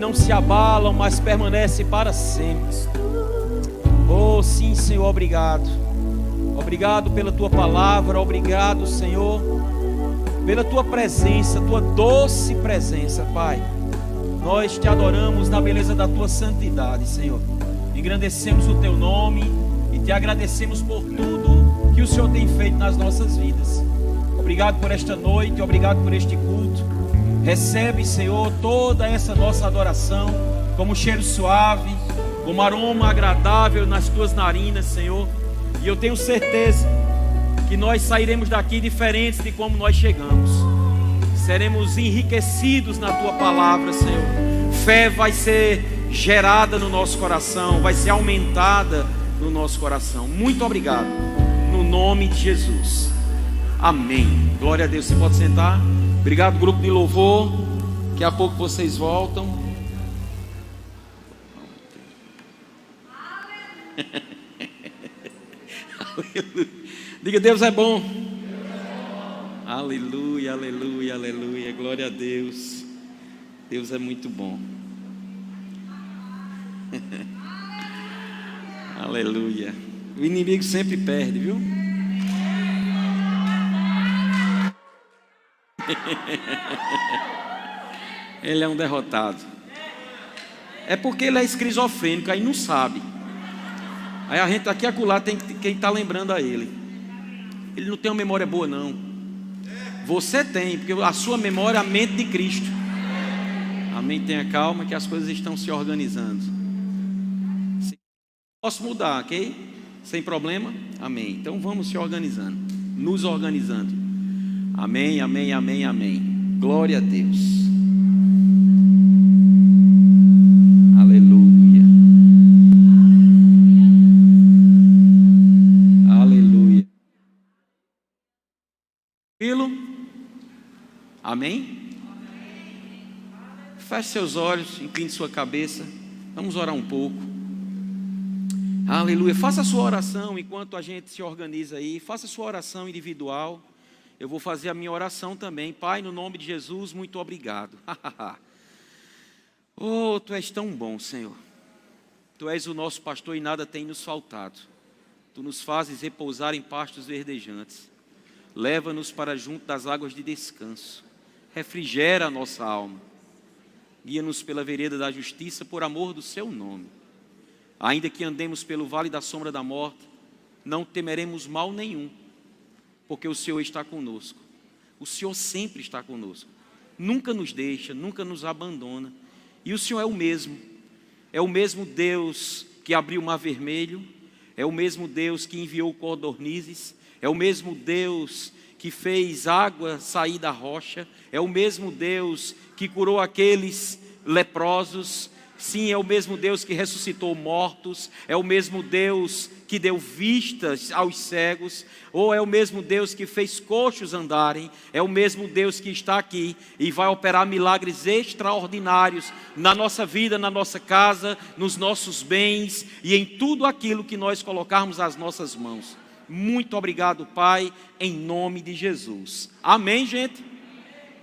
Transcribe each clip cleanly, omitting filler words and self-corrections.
não se abalam, mas permanecem para sempre. Oh, sim, Senhor, obrigado. Obrigado pela Tua palavra, obrigado, Senhor, pela Tua presença, Tua doce presença, Pai. Nós Te adoramos na beleza da Tua santidade, Senhor. Engrandecemos o Teu nome e Te agradecemos por tudo que o Senhor tem feito nas nossas vidas. Obrigado por esta noite, obrigado por este culto. Recebe, Senhor, toda essa nossa adoração como cheiro suave, como aroma agradável nas Tuas narinas, Senhor. E eu tenho certeza que nós sairemos daqui diferentes de como nós chegamos. Seremos enriquecidos na Tua palavra, Senhor. Fé vai ser gerada no nosso coração, vai ser aumentada no nosso coração. Muito obrigado, no nome de Jesus. Amém. Glória a Deus. Você pode sentar. Obrigado, grupo de louvor. Daqui a pouco vocês voltam. Diga, Deus é bom. Aleluia, aleluia, aleluia. Glória a Deus. Deus é muito bom. Aleluia. O inimigo sempre perde, viu? Ele é um derrotado. É porque ele é esquizofrênico, aí não sabe. Aí a gente aqui e acolá tem quem está lembrando a ele. Ele não tem uma memória boa, não. Você tem, porque a sua memória é a mente de Cristo. Amém? Tenha calma que as coisas estão se organizando. Posso mudar, ok? Sem problema? Amém. Então vamos se organizando, nos organizando. Amém, amém, amém, amém. Glória a Deus. Aleluia. Aleluia. Tranquilo? Amém? Feche seus olhos, incline sua cabeça. Vamos orar um pouco. Aleluia. Faça a sua oração enquanto a gente se organiza aí. Faça a sua oração individual. Eu vou fazer a minha oração também. Pai, no nome de Jesus, muito obrigado. Oh, Tu és tão bom, Senhor. Tu és o nosso pastor e nada tem nos faltado. Tu nos fazes repousar em pastos verdejantes. Leva-nos para junto das águas de descanso. Refrigera a nossa alma. Guia-nos pela vereda da justiça por amor do Seu nome. Ainda que andemos pelo vale da sombra da morte, não temeremos mal nenhum, porque o Senhor está conosco. O Senhor sempre está conosco. Nunca nos deixa, nunca nos abandona. E o Senhor é o mesmo Deus que abriu o mar vermelho, é o mesmo Deus que enviou codornizes, é o mesmo Deus que fez água sair da rocha, é o mesmo Deus que curou aqueles leprosos. Sim, é o mesmo Deus que ressuscitou mortos, é o mesmo Deus que deu vistas aos cegos, ou é o mesmo Deus que fez coxos andarem, é o mesmo Deus que está aqui e vai operar milagres extraordinários na nossa vida, na nossa casa, nos nossos bens e em tudo aquilo que nós colocarmos as nossas mãos. Muito obrigado, Pai, em nome de Jesus. Amém, gente?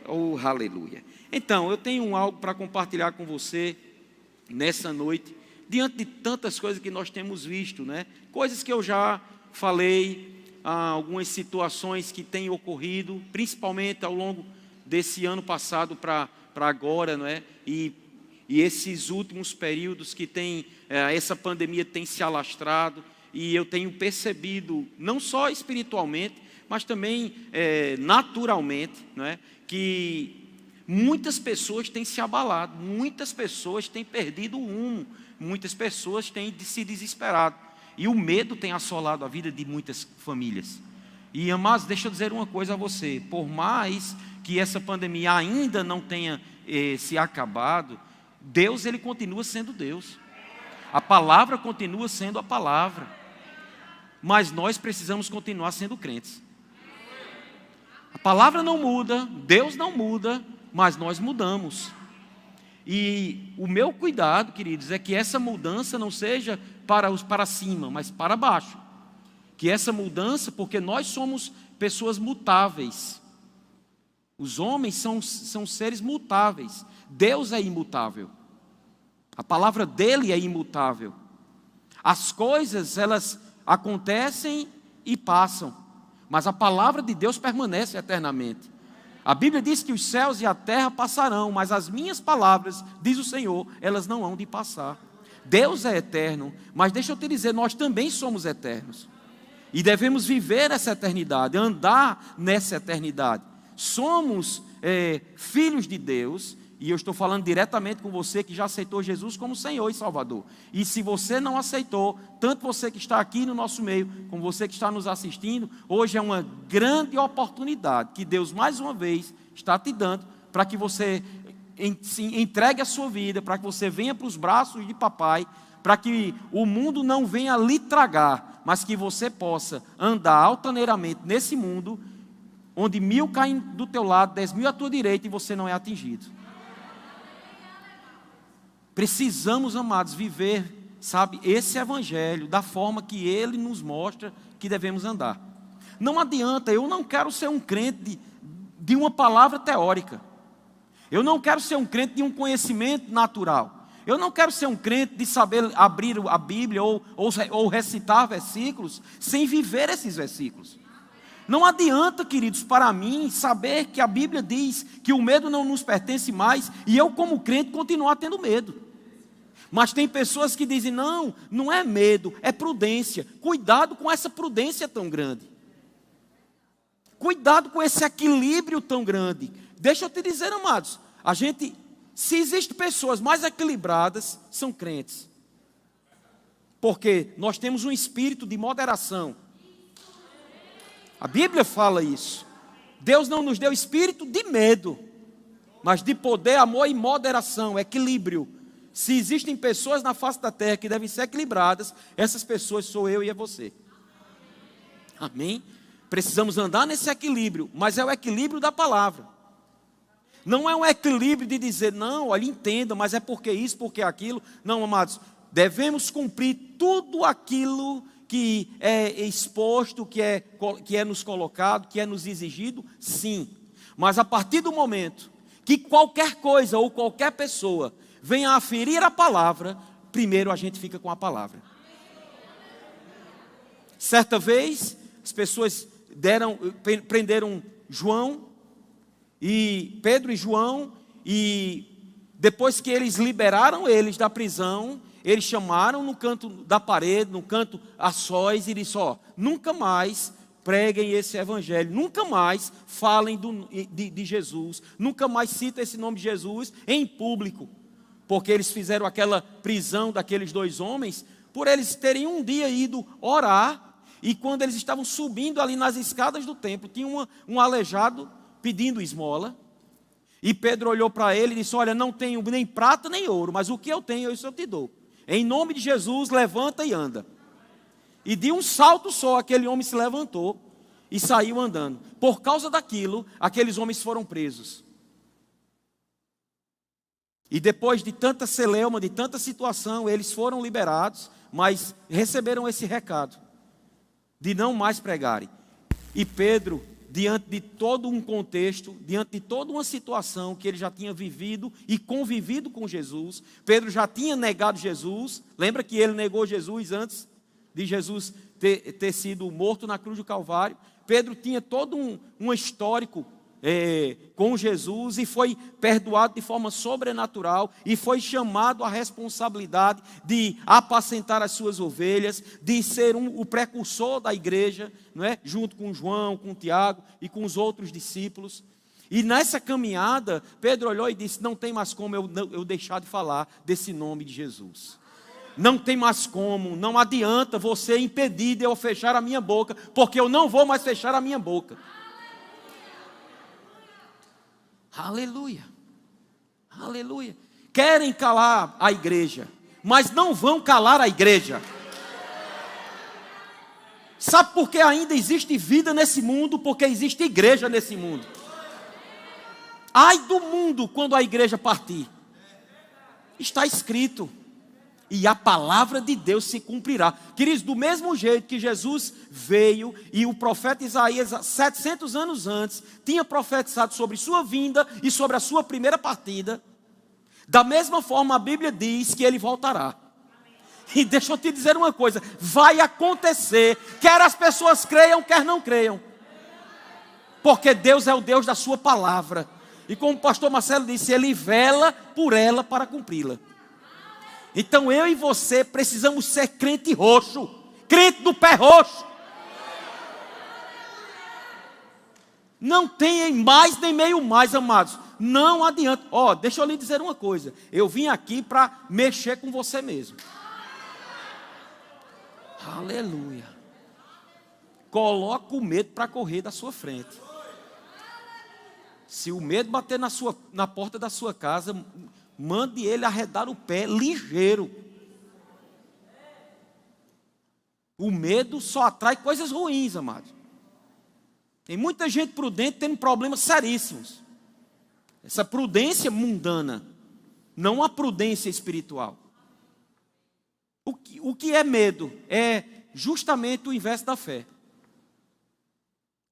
Oh, aleluia. Então, eu tenho algo para compartilhar com você nessa noite, diante de tantas coisas que nós temos visto, né? Coisas que eu já falei, algumas situações que têm ocorrido, principalmente ao longo desse ano passado para agora, não é? E esses últimos períodos que essa pandemia tem se alastrado, e eu tenho percebido, não só espiritualmente, mas também naturalmente, não é? Que muitas pessoas têm se abalado, muitas pessoas têm perdido o rumo, muitas pessoas têm se desesperado. E o medo tem assolado a vida de muitas famílias. E, amados, deixa eu dizer uma coisa a você. Por mais que essa pandemia ainda não tenha se acabado, Deus, Ele continua sendo Deus. A palavra continua sendo a palavra. Mas nós precisamos continuar sendo crentes. A palavra não muda, Deus não muda, mas nós mudamos. E o meu cuidado, queridos, é que essa mudança não seja para cima, mas para baixo. Que essa mudança, porque nós somos pessoas mutáveis. Os homens são seres mutáveis. Deus é imutável. A palavra dele é imutável. As coisas, elas acontecem e passam, mas a palavra de Deus permanece eternamente. A Bíblia diz que os céus e a terra passarão, mas as minhas palavras, diz o Senhor, elas não hão de passar. Deus é eterno, mas deixa eu te dizer, nós também somos eternos. E devemos viver essa eternidade, andar nessa eternidade. Somos filhos de Deus, e eu estou falando diretamente com você que já aceitou Jesus como Senhor e Salvador. E se você não aceitou, tanto você que está aqui no nosso meio, como você que está nos assistindo, hoje é uma grande oportunidade que Deus mais uma vez está te dando para que você entregue a sua vida, para que você venha para os braços de papai, para que o mundo não venha lhe tragar, mas que você possa andar altaneiramente nesse mundo, onde 1000 caem do teu lado, 10.000 à tua direita e você não é atingido. Precisamos, amados, viver, sabe, esse evangelho da forma que ele nos mostra que devemos andar. Não adianta, eu não quero ser um crente de uma palavra teórica. Eu não quero ser um crente de um conhecimento natural. Eu não quero ser um crente de saber abrir a Bíblia ou recitar versículos sem viver esses versículos. Não adianta, queridos, para mim saber que a Bíblia diz que o medo não nos pertence mais e eu, como crente, continuar tendo medo. Mas tem pessoas que dizem, não é medo, é prudência. Cuidado com essa prudência tão grande. Cuidado com esse equilíbrio tão grande. Deixa eu te dizer, amados, se existem pessoas mais equilibradas, são crentes. Porque nós temos um espírito de moderação. A Bíblia fala isso. Deus não nos deu espírito de medo, mas de poder, amor e moderação, equilíbrio. Se existem pessoas na face da terra que devem ser equilibradas, essas pessoas sou eu e é você. Amém? Precisamos andar nesse equilíbrio, mas é o equilíbrio da palavra. Não é um equilíbrio de dizer, não, olha, entenda, mas é porque isso, porque aquilo. Não, amados, devemos cumprir tudo aquilo que é exposto, que é nos colocado, que é nos exigido, sim. Mas a partir do momento que qualquer coisa ou qualquer pessoa venha a ferir a palavra, primeiro a gente fica com a palavra. Certa vez, as pessoas prenderam Pedro e João, e depois que eles liberaram eles da prisão, eles chamaram no canto da parede, no canto a sós, e disseram, nunca mais preguem esse evangelho, nunca mais falem de Jesus, nunca mais citem esse nome de Jesus em público. Porque eles fizeram aquela prisão daqueles 2 homens, por eles terem um dia ido orar, e quando eles estavam subindo ali nas escadas do templo, tinha um aleijado pedindo esmola, e Pedro olhou para ele e disse, olha, não tenho nem prata nem ouro, mas o que eu tenho, isso eu te dou. Em nome de Jesus, levanta e anda. E de um salto só, aquele homem se levantou e saiu andando. Por causa daquilo, aqueles homens foram presos. E depois de tanta celeuma, de tanta situação, eles foram liberados, mas receberam esse recado de não mais pregarem. E Pedro, diante de todo um contexto, diante de toda uma situação que ele já tinha vivido e convivido com Jesus, Pedro já tinha negado Jesus. Lembra que ele negou Jesus antes de Jesus ter sido morto na cruz do Calvário? Pedro tinha todo um histórico com Jesus e foi perdoado de forma sobrenatural e foi chamado à responsabilidade de apacentar as suas ovelhas, de ser o precursor da igreja, não é? Junto com João, com Tiago e com os outros discípulos. E nessa caminhada, Pedro olhou e disse, não tem mais como eu deixar de falar desse nome de Jesus. Não tem mais como, não adianta você impedir de eu fechar a minha boca, porque eu não vou mais fechar a minha boca. Aleluia, aleluia. Querem calar a igreja, mas não vão calar a igreja. Sabe por que ainda existe vida nesse mundo? Porque existe igreja nesse mundo. Ai do mundo quando a igreja partir. Está escrito. E a palavra de Deus se cumprirá. Queridos, do mesmo jeito que Jesus veio e o profeta Isaías, 700 anos antes, tinha profetizado sobre sua vinda e sobre a sua primeira partida, Da mesma forma, a Bíblia diz que ele voltará. E deixa eu te dizer uma coisa, vai acontecer, quer as pessoas creiam, quer não creiam. Porque Deus é o Deus da sua palavra. E como o pastor Marcelo disse, Ele vela por ela para cumpri-la. Então eu e você precisamos ser crente roxo, crente do pé roxo. Não tem mais nem meio mais, amados. Não adianta. Deixa eu lhe dizer uma coisa. Eu vim aqui para mexer com você mesmo. Aleluia. Coloca o medo para correr da sua frente. Se o medo bater na porta da sua casa, mande ele arredar o pé ligeiro. O medo só atrai coisas ruins, amados. Tem muita gente prudente tendo problemas seríssimos. Essa prudência mundana, não a prudência espiritual. O que é medo? É justamente o inverso da fé.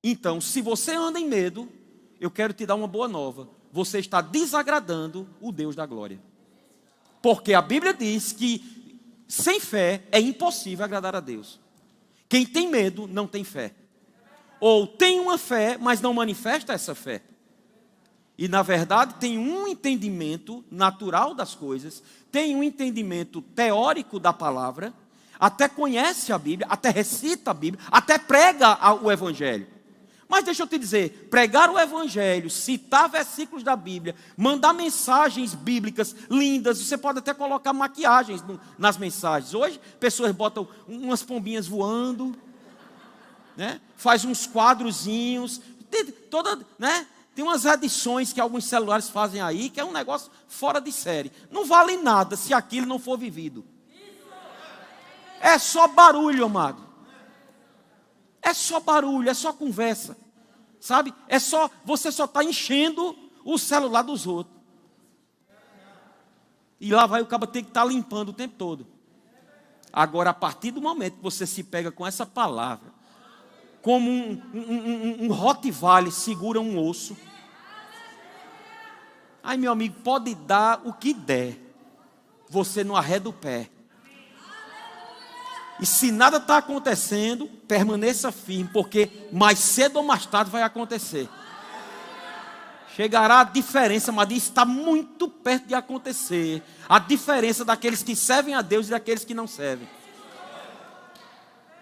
Então, se você anda em medo, eu quero te dar uma boa nova. Você está desagradando o Deus da glória. Porque a Bíblia diz que sem fé é impossível agradar a Deus. Quem tem medo não tem fé. Ou tem uma fé, mas não manifesta essa fé. E na verdade tem um entendimento natural das coisas, tem um entendimento teórico da palavra, até conhece a Bíblia, até recita a Bíblia, até prega o Evangelho. Mas deixa eu te dizer, pregar o Evangelho, citar versículos da Bíblia, mandar mensagens bíblicas lindas, você pode até colocar maquiagens nas mensagens. Hoje, pessoas botam umas pombinhas voando, né? Faz uns quadrozinhos, né? Tem umas edições que alguns celulares fazem aí, que é um negócio fora de série. Não vale nada se aquilo não for vivido. É só barulho, amado. É só barulho, é só conversa. Sabe? Você só está enchendo o celular dos outros. E lá vai o cabo ter que estar limpando o tempo todo. Agora, a partir do momento que você se pega com essa palavra, como um Rottweiler segura um osso. Ai, meu amigo, pode dar o que der, você não arreda o pé. E se nada está acontecendo, permaneça firme, porque mais cedo ou mais tarde vai acontecer. Chegará a diferença, mas isso está muito perto de acontecer. A diferença daqueles que servem a Deus e daqueles que não servem.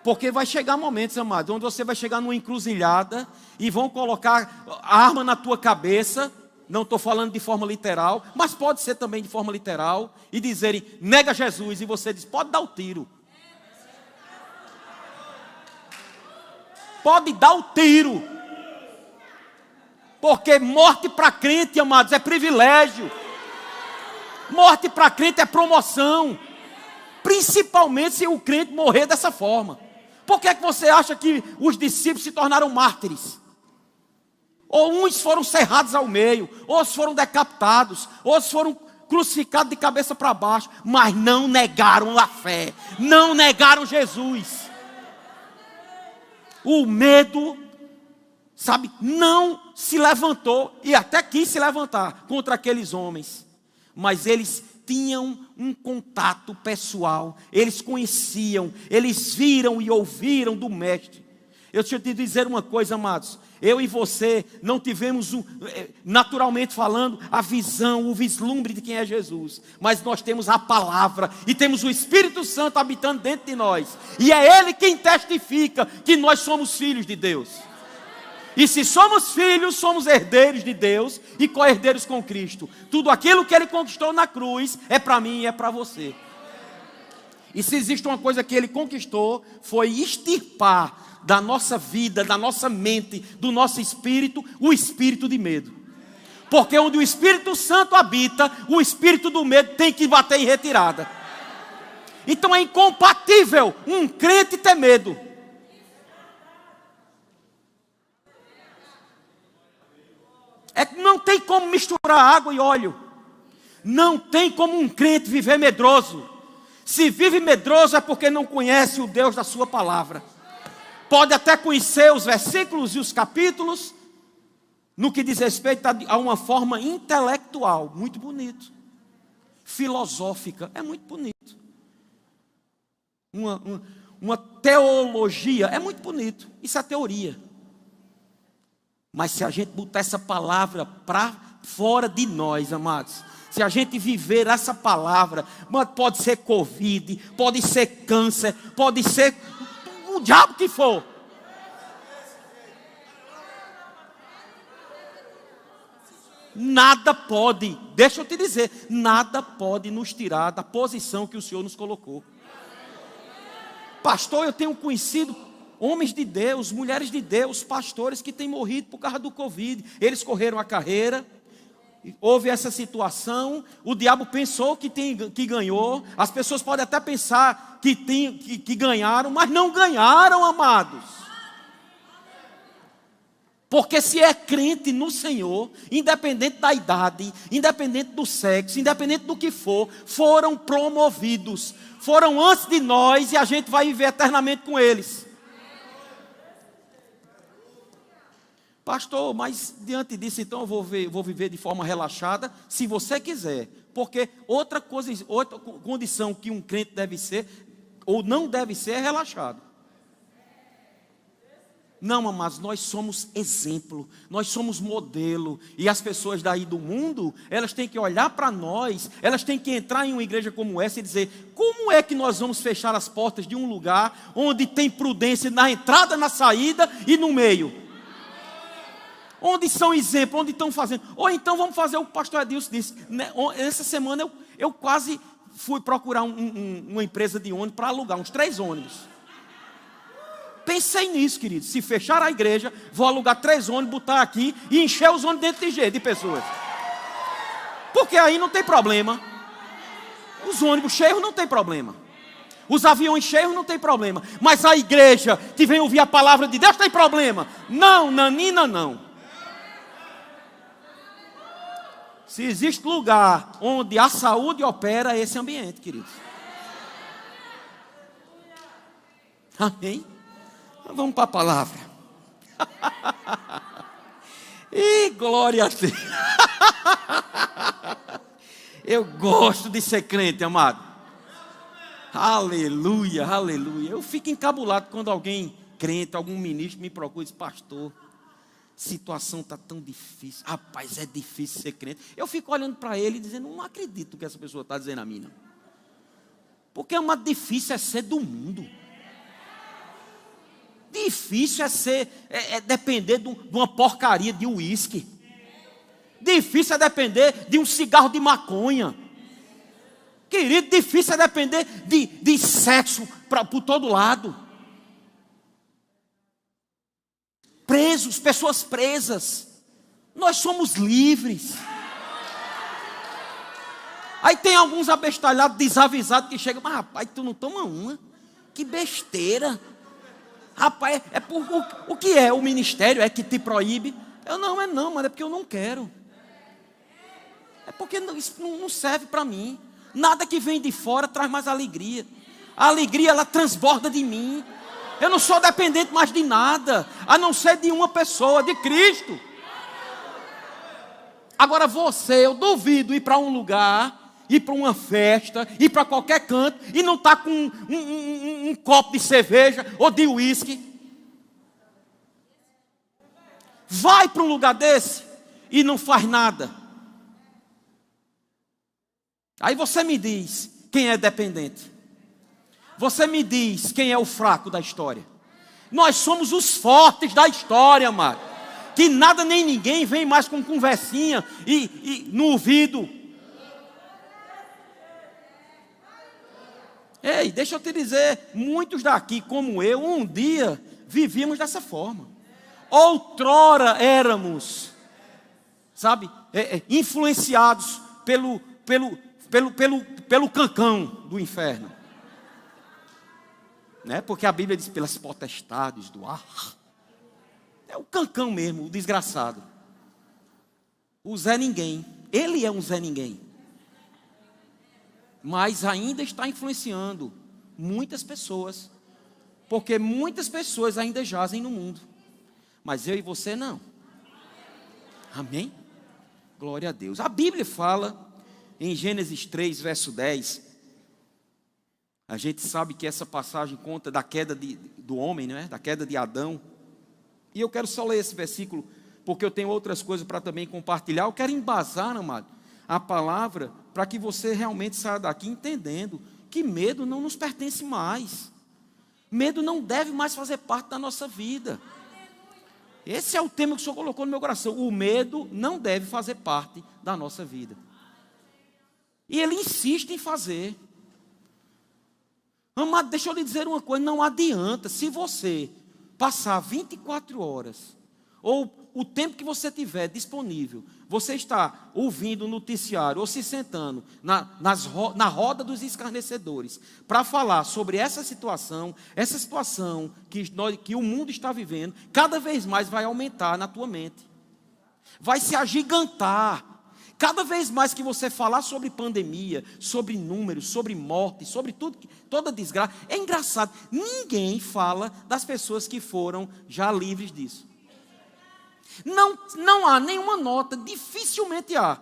Porque vai chegar momentos, amados, onde você vai chegar numa encruzilhada e vão colocar a arma na tua cabeça. Não estou falando de forma literal, mas pode ser também de forma literal. E dizerem, nega Jesus. E você diz, pode dar o tiro. Pode dar o tiro. Porque morte para crente, amados, é privilégio. Morte para crente é promoção. Principalmente se o crente morrer dessa forma. Por que é que você acha que os discípulos se tornaram mártires? Ou uns foram cerrados ao meio, outros foram decapitados, outros foram crucificados de cabeça para baixo, mas não negaram a fé, não negaram Jesus. O medo, sabe, não se levantou, e até quis se levantar contra aqueles homens, mas eles tinham um contato pessoal, eles conheciam, eles viram e ouviram do Mestre. Deixa eu te dizer uma coisa, amados, eu e você não tivemos, naturalmente falando, a visão, o vislumbre de quem é Jesus, mas nós temos a palavra, e temos o Espírito Santo habitando dentro de nós, e é Ele quem testifica que nós somos filhos de Deus. E se somos filhos, somos herdeiros de Deus e co-herdeiros com Cristo. Tudo aquilo que Ele conquistou na cruz é para mim e é para você. E se existe uma coisa que Ele conquistou, foi extirpar da nossa vida, da nossa mente, do nosso espírito, o espírito de medo. Porque onde o Espírito Santo habita, o espírito do medo tem que bater em retirada. Então é incompatível um crente ter medo. Não tem como misturar água e óleo. Não tem como um crente viver medroso. Se vive medroso é porque não conhece o Deus da sua palavra. Pode até conhecer os versículos e os capítulos, no que diz respeito a uma forma intelectual, muito bonito. filosófica. É muito bonito. Uma teologia. É muito bonito. Isso é teoria. Mas se a gente botar essa palavra para fora de nós, amados, se a gente viver essa palavra, pode ser Covid, pode ser câncer, pode ser o diabo que for. Nada pode, deixa eu te dizer, nada pode nos tirar da posição que o Senhor nos colocou. Pastor, eu tenho conhecido homens de Deus, mulheres de Deus, pastores que têm morrido por causa do Covid. Eles correram a carreira, houve essa situação, o diabo pensou que ganhou. As pessoas podem até pensar que ganharam, mas não ganharam, amados. Porque se é crente no Senhor, independente da idade, independente do sexo, independente do que for, foram promovidos. Foram antes de nós e a gente vai viver eternamente com eles. Pastor, mas diante disso, então eu vou viver de forma relaxada, se você quiser. Porque outra condição que um crente deve ser, ou não deve ser, é relaxado. Não, amados, nós somos exemplo, nós somos modelo. E as pessoas daí do mundo, elas têm que olhar para nós, elas têm que entrar em uma igreja como essa e dizer: como é que nós vamos fechar as portas de um lugar onde tem prudência na entrada, na saída e no meio? Onde são exemplos, onde estão fazendo. Ou então vamos fazer o que o pastor Adilson disse. Essa semana eu quase fui procurar uma empresa de ônibus para alugar uns 3 ônibus. Pensei nisso, querido. Se fechar a igreja, vou alugar 3 ônibus, botar aqui e encher os ônibus dentro de pessoas. Porque aí não tem problema. Os ônibus cheios não tem problema. Os aviões cheios não tem problema. Mas a igreja que vem ouvir a palavra de Deus tem problema. Não, nanina, não. Se existe lugar onde a saúde opera, é esse ambiente, queridos. Amém? Vamos para a palavra. E glória a Deus. Eu gosto de ser crente, amado. Aleluia, aleluia. Eu fico encabulado quando alguém crente, algum ministro me procura e diz: pastor, situação está tão difícil. Rapaz, é difícil ser crente. Eu fico olhando para ele e dizendo: não acredito que essa pessoa está dizendo a mim, não. Porque difícil é ser do mundo. Difícil é depender de uma porcaria de uísque. Difícil é depender de um cigarro de maconha. Querido, difícil é depender de sexo por todo lado. Presos, pessoas presas. Nós somos livres. Aí tem alguns abestalhados, desavisados que chegam: mas rapaz, tu não toma uma? Que besteira. Rapaz, o que é? O ministério é que te proíbe? Eu não, mas é porque eu não quero. É porque isso não serve para mim. Nada que vem de fora traz mais alegria. A alegria, ela transborda de mim. Eu não sou dependente mais de nada, a não ser de uma pessoa, de Cristo. Agora eu duvido ir para um lugar, ir para uma festa, ir para qualquer canto e não estar com um copo de cerveja ou de uísque. Vai para um lugar desse e não faz nada. Aí você me diz quem é dependente. Você me diz quem é o fraco da história. Nós somos os fortes da história, amado. Que nada nem ninguém vem mais com conversinha e no ouvido. Ei, deixa eu te dizer, muitos daqui, como eu, um dia vivíamos dessa forma. Outrora éramos, sabe, influenciados pelo cancão do inferno. Né? Porque a Bíblia diz pelas potestades do ar. É o cancão mesmo, o desgraçado. O Zé Ninguém. Ele é um Zé Ninguém. Mas ainda está influenciando muitas pessoas. Porque muitas pessoas ainda jazem no mundo. Mas eu e você não. Amém? Glória a Deus. A Bíblia fala em Gênesis 3, verso 10, a gente sabe que essa passagem conta da queda do homem, não é? Da queda de Adão. E eu quero só ler esse versículo, porque eu tenho outras coisas para também compartilhar. Eu quero embasar, amado, a palavra, para que você realmente saia daqui entendendo que medo não nos pertence mais. Medo não deve mais fazer parte da nossa vida. Esse é o tema que o Senhor colocou no meu coração. O medo não deve fazer parte da nossa vida. E Ele insiste em fazer. Amado, deixa eu lhe dizer uma coisa, não adianta, se você passar 24 horas, ou o tempo que você tiver disponível, você está ouvindo o noticiário, ou se sentando na roda dos escarnecedores, para falar sobre essa situação que o mundo está vivendo, cada vez mais vai aumentar na tua mente, vai se agigantar. Cada vez mais que você falar sobre pandemia, sobre números, sobre morte, sobre tudo, toda desgraça, é engraçado, ninguém fala das pessoas que foram já livres disso. Não há nenhuma nota, dificilmente há.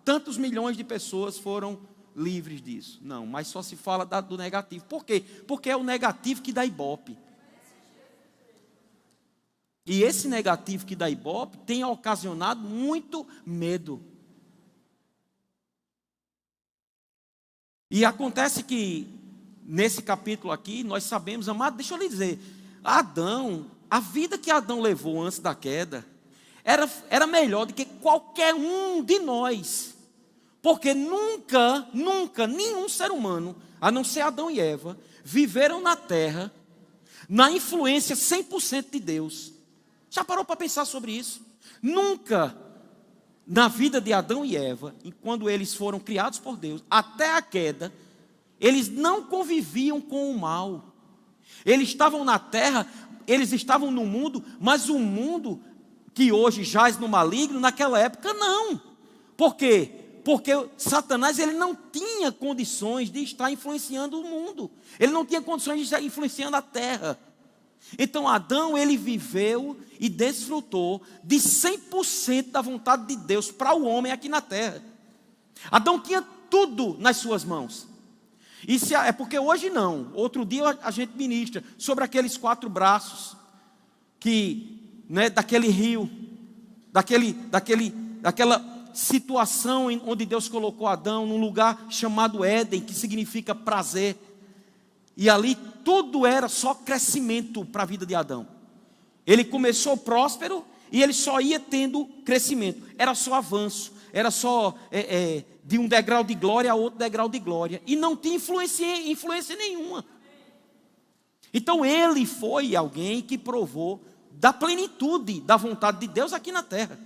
Tantos milhões de pessoas foram livres disso. Não, mas só se fala do negativo. Por quê? Porque é o negativo que dá ibope. E esse negativo que dá ibope tem ocasionado muito medo. E acontece que, nesse capítulo aqui, nós sabemos, amado, deixa eu lhe dizer, Adão, a vida que Adão levou antes da queda, era melhor do que qualquer um de nós. Porque nunca, nenhum ser humano, a não ser Adão e Eva, viveram na terra, na influência 100% de Deus. Já parou para pensar sobre isso? Nunca, na vida de Adão e Eva, quando eles foram criados por Deus, até a queda, eles não conviviam com o mal. Eles estavam na terra, eles estavam no mundo, mas o mundo que hoje jaz no maligno, naquela época não. Por quê? Porque Satanás ele não tinha condições de estar influenciando o mundo. Ele não tinha condições de estar influenciando a terra. Então Adão, ele viveu e desfrutou de 100% da vontade de Deus para o homem aqui na terra. Adão tinha tudo nas suas mãos. É porque hoje não. Outro dia a gente ministra sobre aqueles 4 braços daquele rio, daquela situação onde Deus colocou Adão num lugar chamado Éden, que significa prazer. E ali tudo era só crescimento para a vida de Adão. Ele começou próspero e ele só ia tendo crescimento. Era só avanço, era só de um degrau de glória a outro degrau de glória. E não tinha influência nenhuma. Então ele foi alguém que provou da plenitude da vontade de Deus aqui na terra.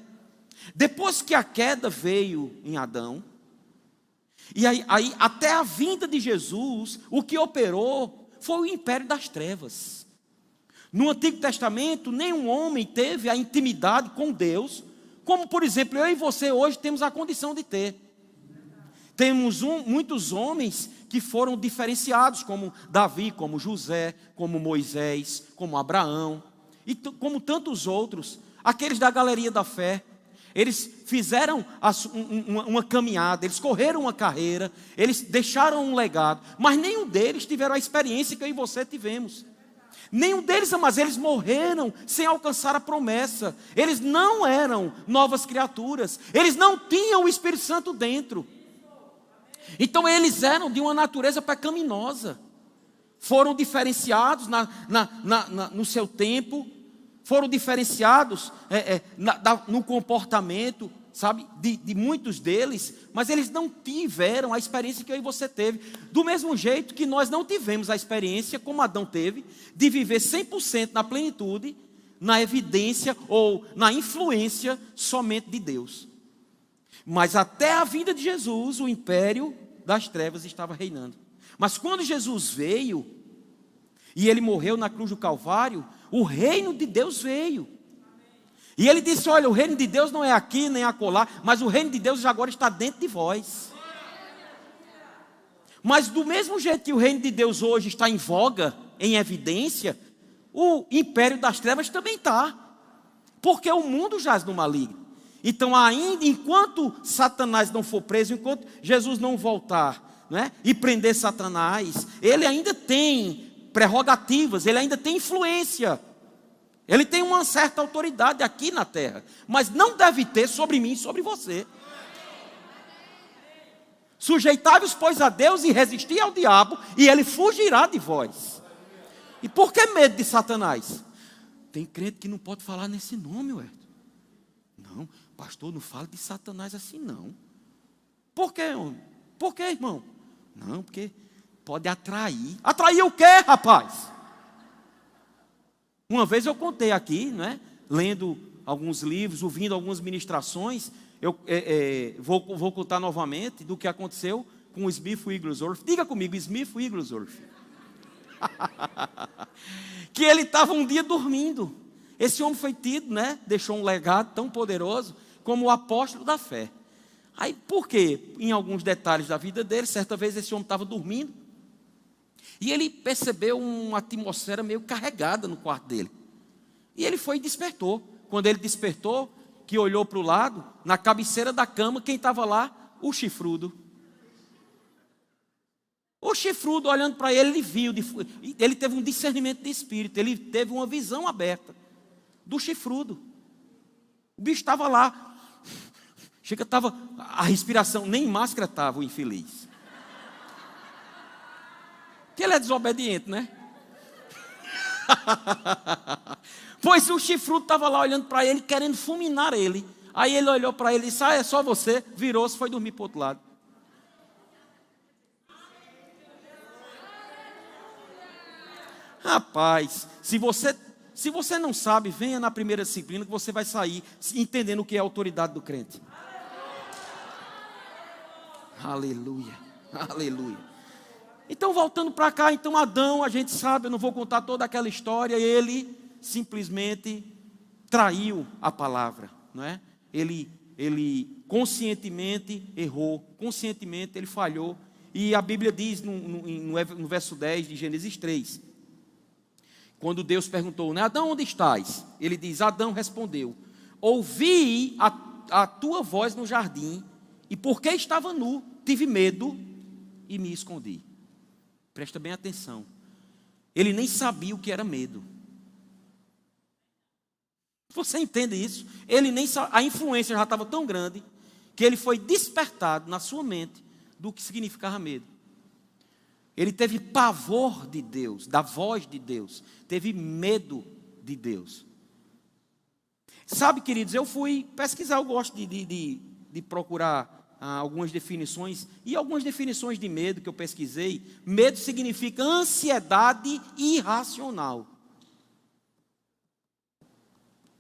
Depois que a queda veio em Adão, e aí até a vinda de Jesus, o que operou foi o império das trevas. No Antigo Testamento, nenhum homem teve a intimidade com Deus, como por exemplo, eu e você hoje temos a condição de ter. Temos muitos homens que foram diferenciados, como Davi, como José, como Moisés, como Abraão, e como tantos outros, aqueles da galeria da fé. Eles fizeram uma caminhada, eles correram uma carreira, eles deixaram um legado, mas nenhum deles tiveram a experiência que eu e você tivemos. Nenhum deles, mas eles morreram sem alcançar a promessa. Eles não eram novas criaturas, eles não tinham o Espírito Santo dentro. Então eles eram de uma natureza pecaminosa. Foram diferenciados no seu tempo, foram diferenciados no comportamento, sabe, de muitos deles, mas eles não tiveram a experiência que eu e você teve, do mesmo jeito que nós não tivemos a experiência, como Adão teve, de viver 100% na plenitude, na evidência ou na influência somente de Deus. Mas até a vinda de Jesus, o império das trevas estava reinando. Mas quando Jesus veio, e ele morreu na cruz do Calvário, o reino de Deus veio. E ele disse, olha, o reino de Deus não é aqui nem acolá, mas o reino de Deus já agora está dentro de vós. Mas do mesmo jeito que o reino de Deus hoje está em voga, em evidência, o império das trevas também está. Porque o mundo jaz no maligno. Então, ainda enquanto Satanás não for preso, enquanto Jesus não voltar, não é? E prender Satanás, ele ainda tem prerrogativas, ele ainda tem influência. Ele tem uma certa autoridade aqui na terra, mas não deve ter sobre mim e sobre você. Sujeitai-vos, pois, a Deus e resisti ao diabo, e ele fugirá de vós. E por que medo de Satanás? Tem crente que não pode falar nesse nome, ué. Não, pastor, não fala de Satanás assim, não. Por quê, homem? Por quê, irmão? Não, porque pode atrair. Atrair o quê, rapaz? Uma vez eu contei aqui, né, lendo alguns livros, ouvindo algumas ministrações, eu vou contar novamente do que aconteceu com o Smith Wigglesworth. Diga comigo, Smith Wigglesworth. Que ele estava um dia dormindo. Esse homem foi tido, né, deixou um legado tão poderoso como o apóstolo da fé. Aí, por quê? Em alguns detalhes da vida dele, certa vez esse homem estava dormindo, e ele percebeu uma atmosfera meio carregada no quarto dele. E ele foi e despertou. Quando ele despertou, que olhou para o lado, na cabeceira da cama, quem estava lá? O chifrudo. O chifrudo, olhando para ele, ele viu, ele teve um discernimento de espírito, ele teve uma visão aberta do chifrudo. O bicho estava lá. Chega, estava a respiração, nem máscara estava o infeliz. Que ele é desobediente, né? Pois o chifrudo estava lá olhando para ele, querendo fulminar ele. Aí ele olhou para ele e disse: ah, é só você. Virou-se, foi dormir para o outro lado. Rapaz, se você não sabe, venha na primeira disciplina que você vai sair entendendo o que é a autoridade do crente. Aleluia, aleluia. Então, voltando para cá, então Adão, a gente sabe, eu não vou contar toda aquela história, ele simplesmente traiu a palavra, não é? Ele conscientemente errou, conscientemente ele falhou, e a Bíblia diz no verso 10 de Gênesis 3, quando Deus perguntou, né, Adão, onde estás? Ele diz, Adão respondeu, ouvi a tua voz no jardim, e porque estava nu, tive medo e me escondi. Presta bem atenção. Ele nem sabia o que era medo. Você entende isso? Ele nem a influência já estava tão grande que ele foi despertado na sua mente do que significava medo. Ele teve pavor de Deus, da voz de Deus. Teve medo de Deus. Sabe, queridos, eu fui pesquisar, eu gosto de procurar algumas definições, e algumas definições de medo que eu pesquisei. Medo significa ansiedade irracional.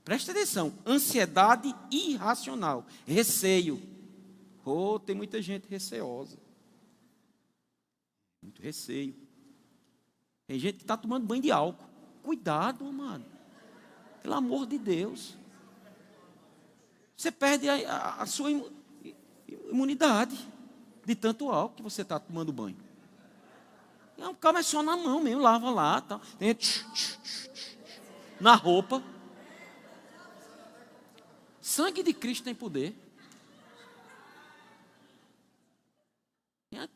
Presta atenção, ansiedade irracional, receio. Oh, tem muita gente receosa. Muito receio. Tem gente que está tomando banho de álcool. Cuidado, amado. Pelo amor de Deus. Você perde a sua imunidade de tanto álcool que você está tomando banho. É um calma, é só na mão mesmo, lava lá, tá. Tem na roupa. Sangue de Cristo tem poder.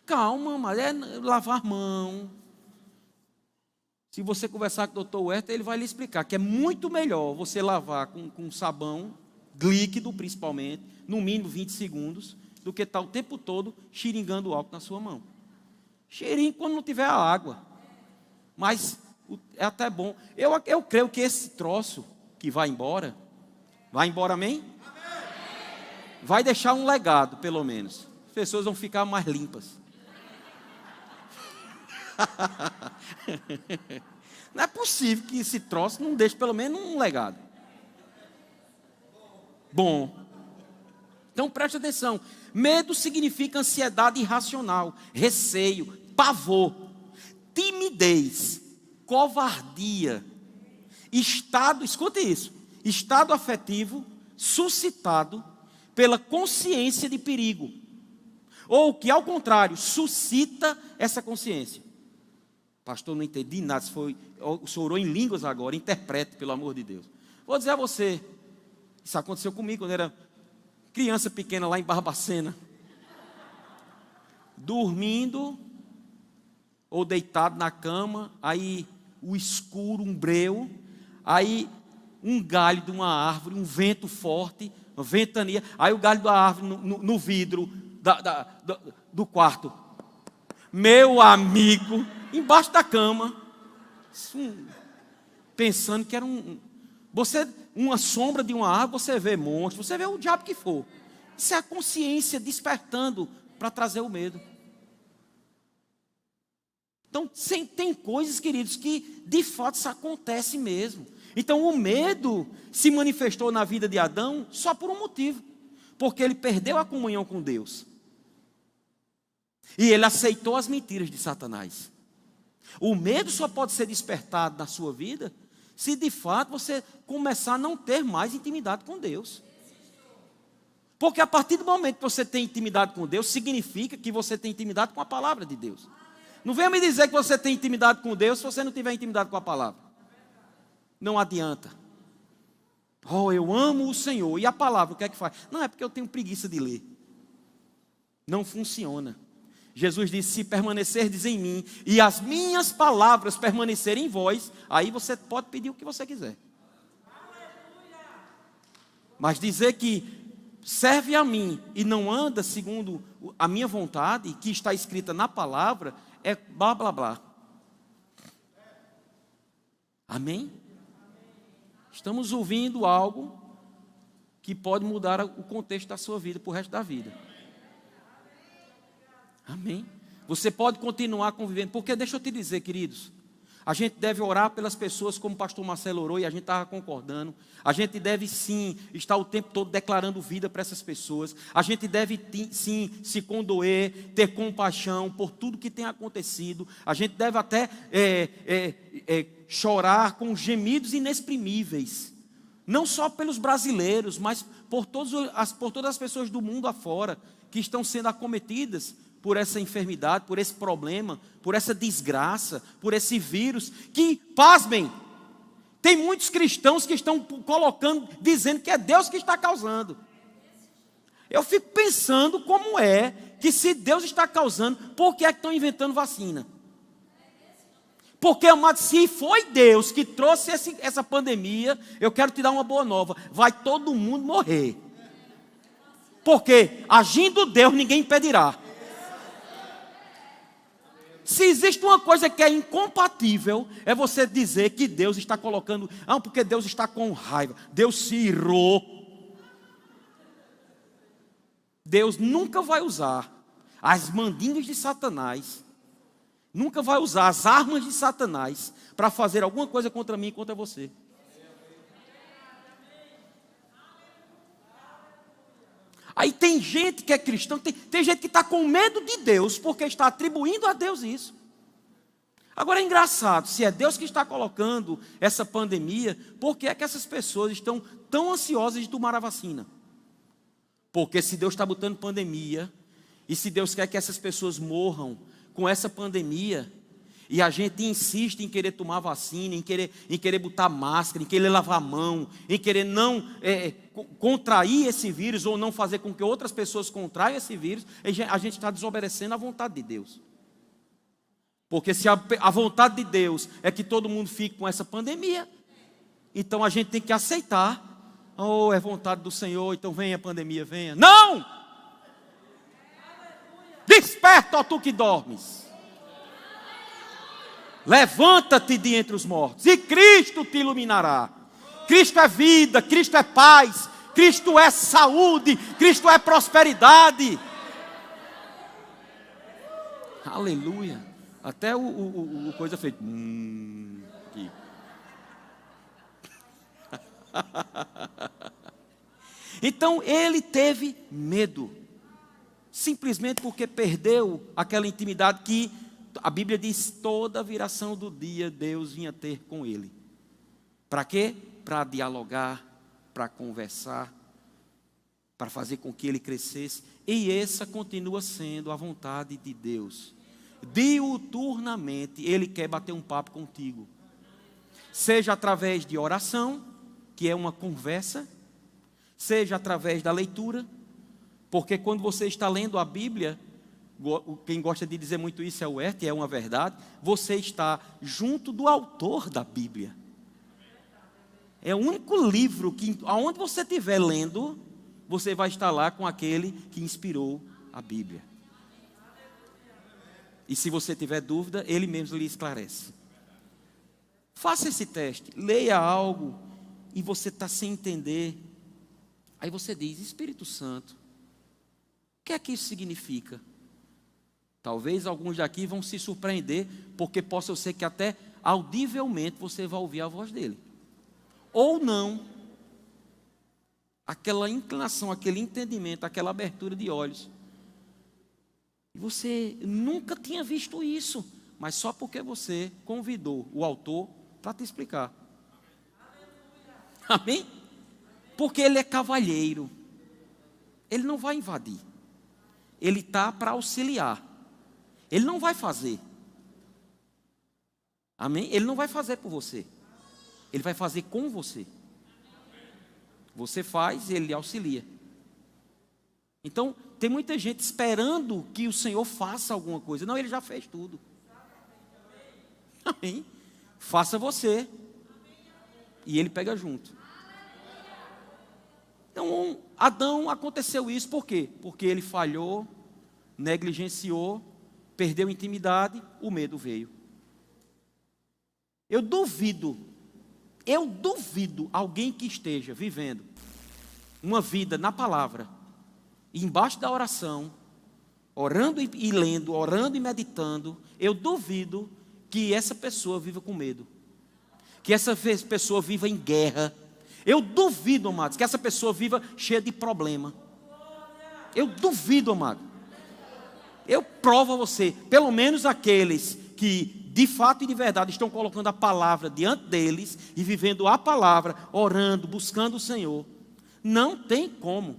Calma, mas é lavar mão. Se você conversar com o Dr. Werther, ele vai lhe explicar que é muito melhor você lavar com sabão líquido, principalmente, no mínimo 20 segundos, do que estar o tempo todo xiringando o álcool na sua mão. Xeringue quando não tiver a água. Mas é até bom. Eu creio que esse troço que vai embora, amém? Vai deixar um legado, pelo menos. As pessoas vão ficar mais limpas. Não é possível que esse troço não deixe pelo menos um legado. Bom. Então preste atenção. Medo significa ansiedade irracional, receio, pavor, timidez, covardia, escute isso, estado afetivo suscitado pela consciência de perigo, ou que ao contrário, suscita essa consciência. Pastor, não entendi nada, o senhor orou em línguas agora, interprete, pelo amor de Deus. Vou dizer a você, isso aconteceu comigo quando era criança pequena lá em Barbacena, dormindo ou deitado na cama, aí o escuro, um breu, aí um galho de uma árvore, um vento forte, uma ventania, aí o galho da árvore no vidro do quarto. Meu amigo, embaixo da cama, pensando que era uma sombra de uma árvore, você vê monstro, você vê o diabo que for. Isso é a consciência despertando para trazer o medo. Então, tem coisas, queridos, que de fato isso acontece mesmo. Então, o medo se manifestou na vida de Adão só por um motivo. Porque ele perdeu a comunhão com Deus. E ele aceitou as mentiras de Satanás. O medo só pode ser despertado na sua vida se de fato você começar a não ter mais intimidade com Deus. Porque a partir do momento que você tem intimidade com Deus, significa que você tem intimidade com a palavra de Deus. Não venha me dizer que você tem intimidade com Deus se você não tiver intimidade com a palavra. Não adianta. Oh, eu amo o Senhor. E a palavra, o que é que faz? Não, é porque eu tenho preguiça de ler. Não funciona. Jesus disse, se permanecerdes em mim e as minhas palavras permanecerem em vós, aí você pode pedir o que você quiser. Mas dizer que serve a mim e não anda segundo a minha vontade, que está escrita na palavra, é blá blá blá. Amém? Estamos ouvindo algo que pode mudar o contexto da sua vida para o resto da vida. Amém? Você pode continuar convivendo, porque deixa eu te dizer, queridos, a gente deve orar pelas pessoas como o pastor Marcelo orou e a gente estava concordando. A gente deve sim estar o tempo todo declarando vida para essas pessoas. A gente deve sim se condoer, ter compaixão por tudo que tem acontecido. A gente deve até chorar com gemidos inexprimíveis. Não só pelos brasileiros, mas por todas as pessoas do mundo afora que estão sendo acometidas por essa enfermidade, por esse problema, por essa desgraça, por esse vírus, que, pasmem, tem muitos cristãos que estão colocando, dizendo que é Deus que está causando. Eu fico pensando como é que se Deus está causando, por que é que estão inventando vacina? Porque, amado, se foi Deus que trouxe essa pandemia, eu quero te dar uma boa nova, vai todo mundo morrer. Porque, agindo Deus, ninguém impedirá. Se existe uma coisa que é incompatível, é você dizer que Deus está colocando... porque Deus está com raiva. Deus se irou. Deus nunca vai usar as mandingas de Satanás, nunca vai usar as armas de Satanás para fazer alguma coisa contra mim e contra você. Aí tem gente que é cristão, tem gente que está com medo de Deus, porque está atribuindo a Deus isso. Agora é engraçado, se é Deus que está colocando essa pandemia, por que é que essas pessoas estão tão ansiosas de tomar a vacina? Porque se Deus está botando pandemia, e se Deus quer que essas pessoas morram com essa pandemia, e a gente insiste em querer tomar vacina, em querer botar máscara, em querer lavar a mão, em querer não contrair esse vírus, ou não fazer com que outras pessoas contraiam esse vírus, a gente está desobedecendo à vontade de Deus. Porque se a vontade de Deus é que todo mundo fique com essa pandemia, então a gente tem que aceitar. Oh, é vontade do Senhor, então venha a pandemia, venha. Não! Desperta, ó tu que dormes. Levanta-te de entre os mortos, e Cristo te iluminará. Cristo é vida, Cristo é paz, Cristo é saúde, Cristo é prosperidade. Aleluia. Até o coisa feita. Aqui. Então ele teve medo, simplesmente porque perdeu aquela intimidade que a Bíblia diz, toda a viração do dia Deus vinha ter com ele. Para quê? Para dialogar, para conversar, para fazer com que ele crescesse. E essa continua sendo a vontade de Deus. Diuturnamente, Ele quer bater um papo contigo. Seja através de oração, que é uma conversa, seja através da leitura, Porque quando você está lendo a Bíblia, quem gosta de dizer muito isso é o Ert, é uma verdade, você está junto do autor da Bíblia. É o único livro que, aonde você estiver lendo, você vai estar lá com aquele que inspirou a Bíblia. E se você tiver dúvida, ele mesmo lhe esclarece. Faça esse teste, leia algo e você está sem entender. Aí você diz: Espírito Santo, o que é que isso significa? Talvez alguns daqui vão se surpreender, porque possa ser que até audivelmente você vai ouvir a voz dele. Ou não, aquela inclinação, aquele entendimento, aquela abertura de olhos. E você nunca tinha visto isso, mas só porque você convidou o autor para te explicar. Amém? Porque ele é cavalheiro. Ele não vai invadir. Ele está para auxiliar. Ele não vai fazer. Amém? Ele não vai fazer por você. Ele vai fazer com você. Você faz, ele auxilia. Então, tem muita gente esperando que o Senhor faça alguma coisa. Não, ele já fez tudo. Amém? Faça você. E ele pega junto. Então, Adão aconteceu isso por quê? Porque ele falhou, negligenciou, perdeu intimidade, o medo veio. Eu duvido alguém que esteja vivendo uma vida na palavra, embaixo da oração, orando e lendo, orando e meditando, eu duvido que essa pessoa viva com medo, que essa pessoa viva em guerra. Eu duvido, amados, que essa pessoa viva cheia de problema. Eu duvido, amado. Eu provo a você, pelo menos aqueles que de fato e de verdade estão colocando a palavra diante deles e vivendo a palavra, orando, buscando o Senhor, não tem como.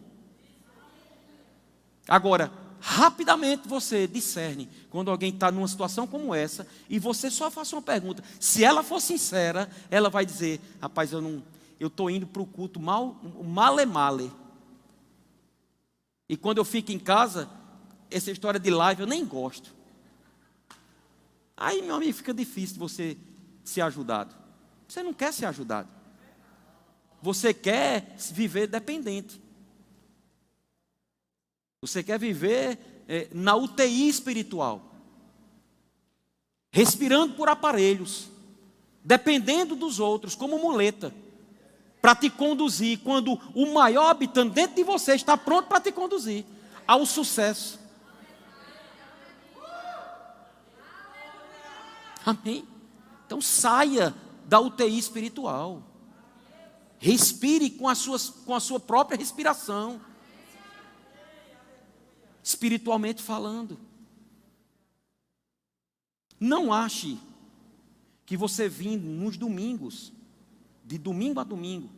Agora, rapidamente você discerne quando alguém está numa situação como essa e você só faz uma pergunta. Se ela for sincera, ela vai dizer: rapaz, eu estou indo para o culto male. E quando eu fico em casa, essa história de live eu nem gosto. Aí, meu amigo, fica difícil de você ser ajudado. Você não quer ser ajudado. Você quer viver dependente. Você quer viver na UTI espiritual. Respirando por aparelhos. Dependendo dos outros, como muleta. Para te conduzir, quando o maior habitante dentro de você está pronto para te conduzir ao sucesso. Amém? Então saia da UTI espiritual. Respire com a sua própria respiração. Espiritualmente falando. Não ache que você vindo nos domingos, de domingo a domingo,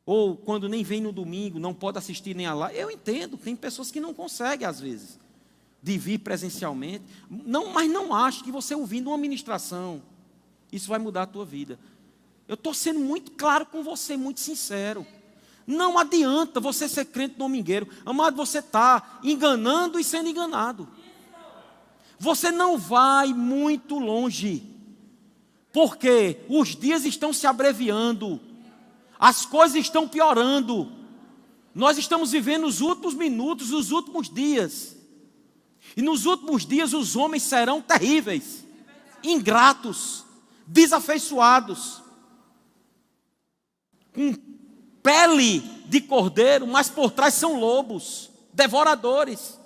ou quando nem vem no domingo, não pode assistir nem a live. Eu entendo, tem pessoas que não conseguem às vezes de vir presencialmente, mas não acho que você ouvindo uma ministração, isso vai mudar a tua vida. Eu estou sendo muito claro com você, muito sincero. Não adianta você ser crente domingueiro. Amado, você está enganando e sendo enganado. Você não vai muito longe, porque os dias estão se abreviando, as coisas estão piorando. Nós estamos vivendo os últimos minutos, os últimos dias. E nos últimos dias os homens serão terríveis, ingratos, desafeiçoados, com pele de cordeiro, mas por trás são lobos, devoradores.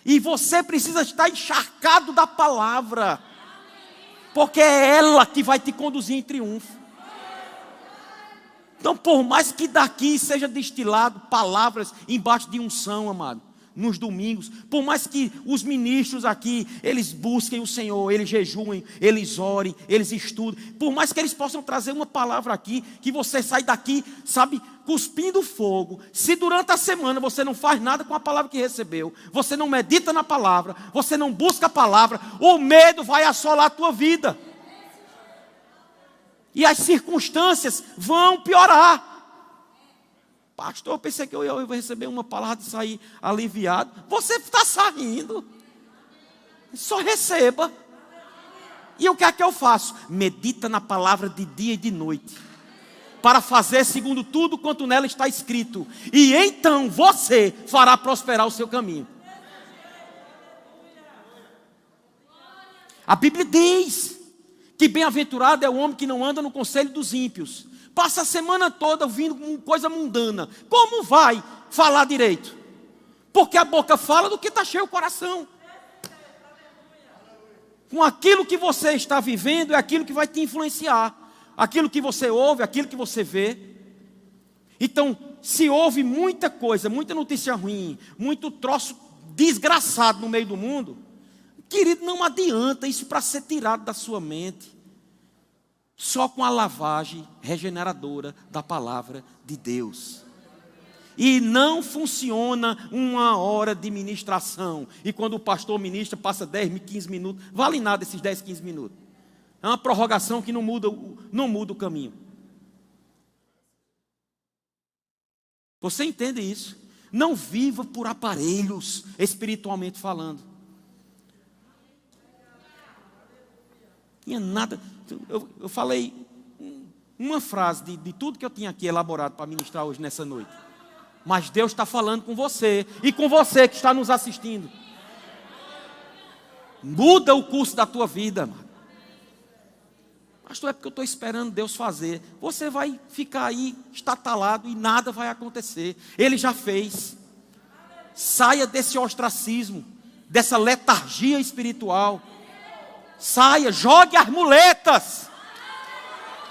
E você precisa estar encharcado da palavra, porque é ela que vai te conduzir em triunfo. Então, por mais que daqui seja destilado palavras embaixo de unção, amado, nos domingos, por mais que os ministros aqui, eles busquem o Senhor, eles jejuem, eles orem, eles estudem, por mais que eles possam trazer uma palavra aqui, que você sai daqui, sabe, cuspindo fogo. Se durante a semana você não faz nada com a palavra que recebeu, você não medita na palavra, você não busca a palavra, o medo vai assolar a tua vida. E as circunstâncias vão piorar. pastor, eu pensei que eu ia receber uma palavra de sair aliviado. Você está saindo. Só receba. E o que é que eu faço? Medita na palavra de dia e de noite, para fazer segundo tudo quanto nela está escrito. E então você fará prosperar o seu caminho. A Bíblia diz que bem-aventurado é o homem que não anda no conselho dos ímpios. Passa a semana toda ouvindo coisa mundana. Como vai falar direito? Porque a boca fala do que está cheio o coração. Com aquilo que você está vivendo, é aquilo que vai te influenciar. Aquilo que você ouve, aquilo que você vê. Então, se houve muita coisa, muita notícia ruim, muito troço desgraçado no meio do mundo, querido, não adianta isso para ser tirado da sua mente. Só com a lavagem regeneradora da palavra de Deus. E não funciona uma hora de ministração. E quando o pastor ministra, passa 10, 15 minutos. Vale nada esses 10, 15 minutos. É uma prorrogação que não muda o caminho. Você entende isso? Não viva por aparelhos, espiritualmente falando. Tinha nada. Eu falei uma frase de tudo que eu tinha aqui elaborado para ministrar hoje nessa noite. Mas Deus está falando com você e com você que está nos assistindo. Muda o curso da tua vida, mano. Pastor, é porque eu estou esperando Deus fazer. Você vai ficar aí estatalado e nada vai acontecer. Ele já fez. Saia desse ostracismo, dessa letargia espiritual. Saia, jogue as muletas.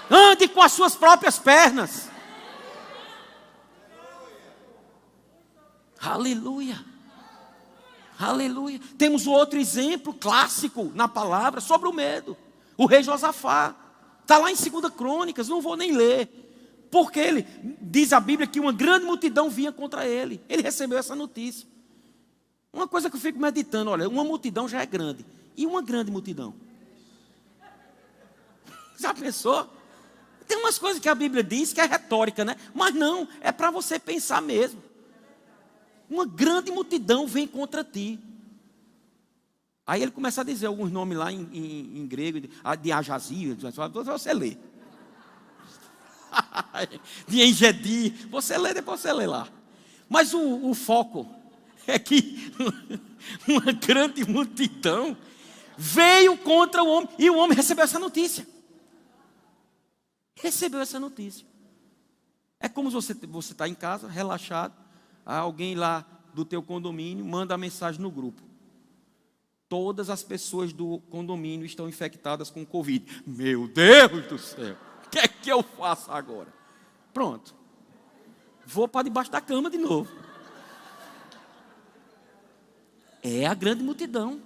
Ande com as suas próprias pernas. Aleluia. Aleluia. Temos outro exemplo clássico na palavra sobre o medo. O rei Josafá. Está lá em 2 Crônicas, não vou nem ler. Porque ele, diz a Bíblia que uma grande multidão vinha contra ele. Ele recebeu essa notícia. Uma coisa que eu fico meditando, olha, uma multidão já é grande. E uma grande multidão? Já pensou? Tem umas coisas que a Bíblia diz que é retórica, né? Mas não, é para você pensar mesmo. Uma grande multidão vem contra ti. Aí ele começa a dizer alguns nomes lá em grego, de Ajazia, você lê. De Engedi, você lê, depois você lê lá. Mas o foco é que uma grande multidão veio contra o homem, e o homem recebeu essa notícia. Recebeu essa notícia. É como você está em casa, relaxado, alguém lá do teu condomínio manda a mensagem no grupo. Todas as pessoas do condomínio estão infectadas com Covid. Meu Deus do céu, o que é que eu faço agora? Pronto, vou para debaixo da cama de novo. É a grande multidão,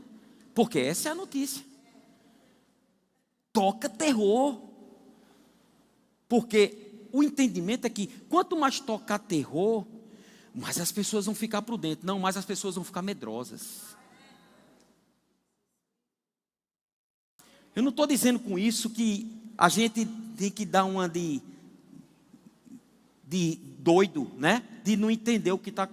porque essa é a notícia. Toca terror, porque o entendimento é que quanto mais tocar terror, mais as pessoas vão ficar por dentro, não, mais as pessoas vão ficar medrosas. Eu não estou dizendo com isso que a gente tem que dar uma de doido, né? De não entender o que está,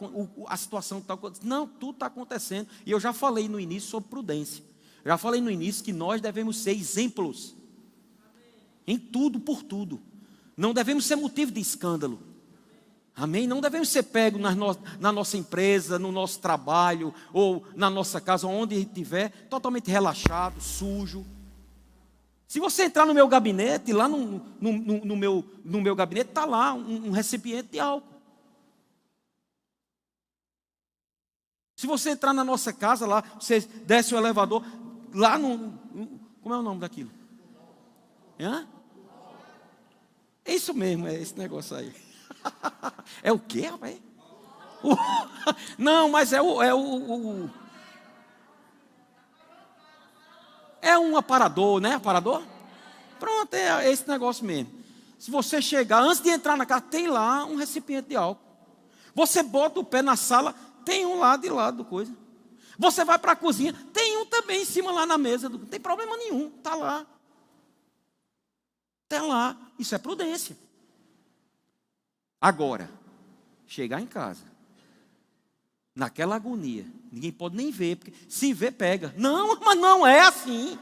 a situação que está acontecendo. Não, tudo está acontecendo. E eu já falei no início sobre prudência. Já falei no início que nós devemos ser exemplos. Em tudo, por tudo. Não devemos ser motivo de escândalo. Amém? Não devemos ser pegos na nossa empresa, no nosso trabalho, ou na nossa casa, onde estiver, totalmente relaxado, sujo. Se você entrar no meu gabinete, lá no meu gabinete, está lá um recipiente de álcool. Se você entrar na nossa casa, lá, você desce o elevador, lá como é o nome daquilo? Hã? É isso mesmo, é esse negócio aí. É o quê, rapaz? Não, mas é um aparador, né? Aparador? Pronto, é esse negócio mesmo. Se você chegar, antes de entrar na casa, tem lá um recipiente de álcool. Você bota o pé na sala, tem um lá de lado do coisa. Você vai para a cozinha, tem um também em cima lá na mesa. Não tem problema nenhum, está lá. Está lá. Isso é prudência. Agora, chegar em casa, naquela agonia, ninguém pode nem ver, porque se ver, pega. Não, mas não é assim.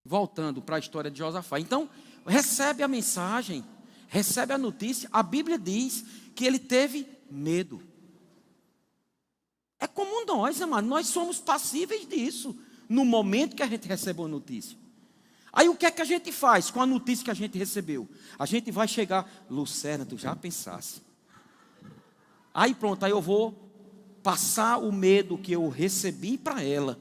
Voltando para a história de Josafá. Então, recebe a mensagem, recebe a notícia. A Bíblia diz que ele teve medo. É como nós, amado, nós somos passíveis disso, no momento que a gente recebe uma notícia. Aí o que é que a gente faz com a notícia que a gente recebeu? A gente vai chegar, Lucerna, tu já pensasse. Aí pronto, aí eu vou passar o medo que eu recebi para ela.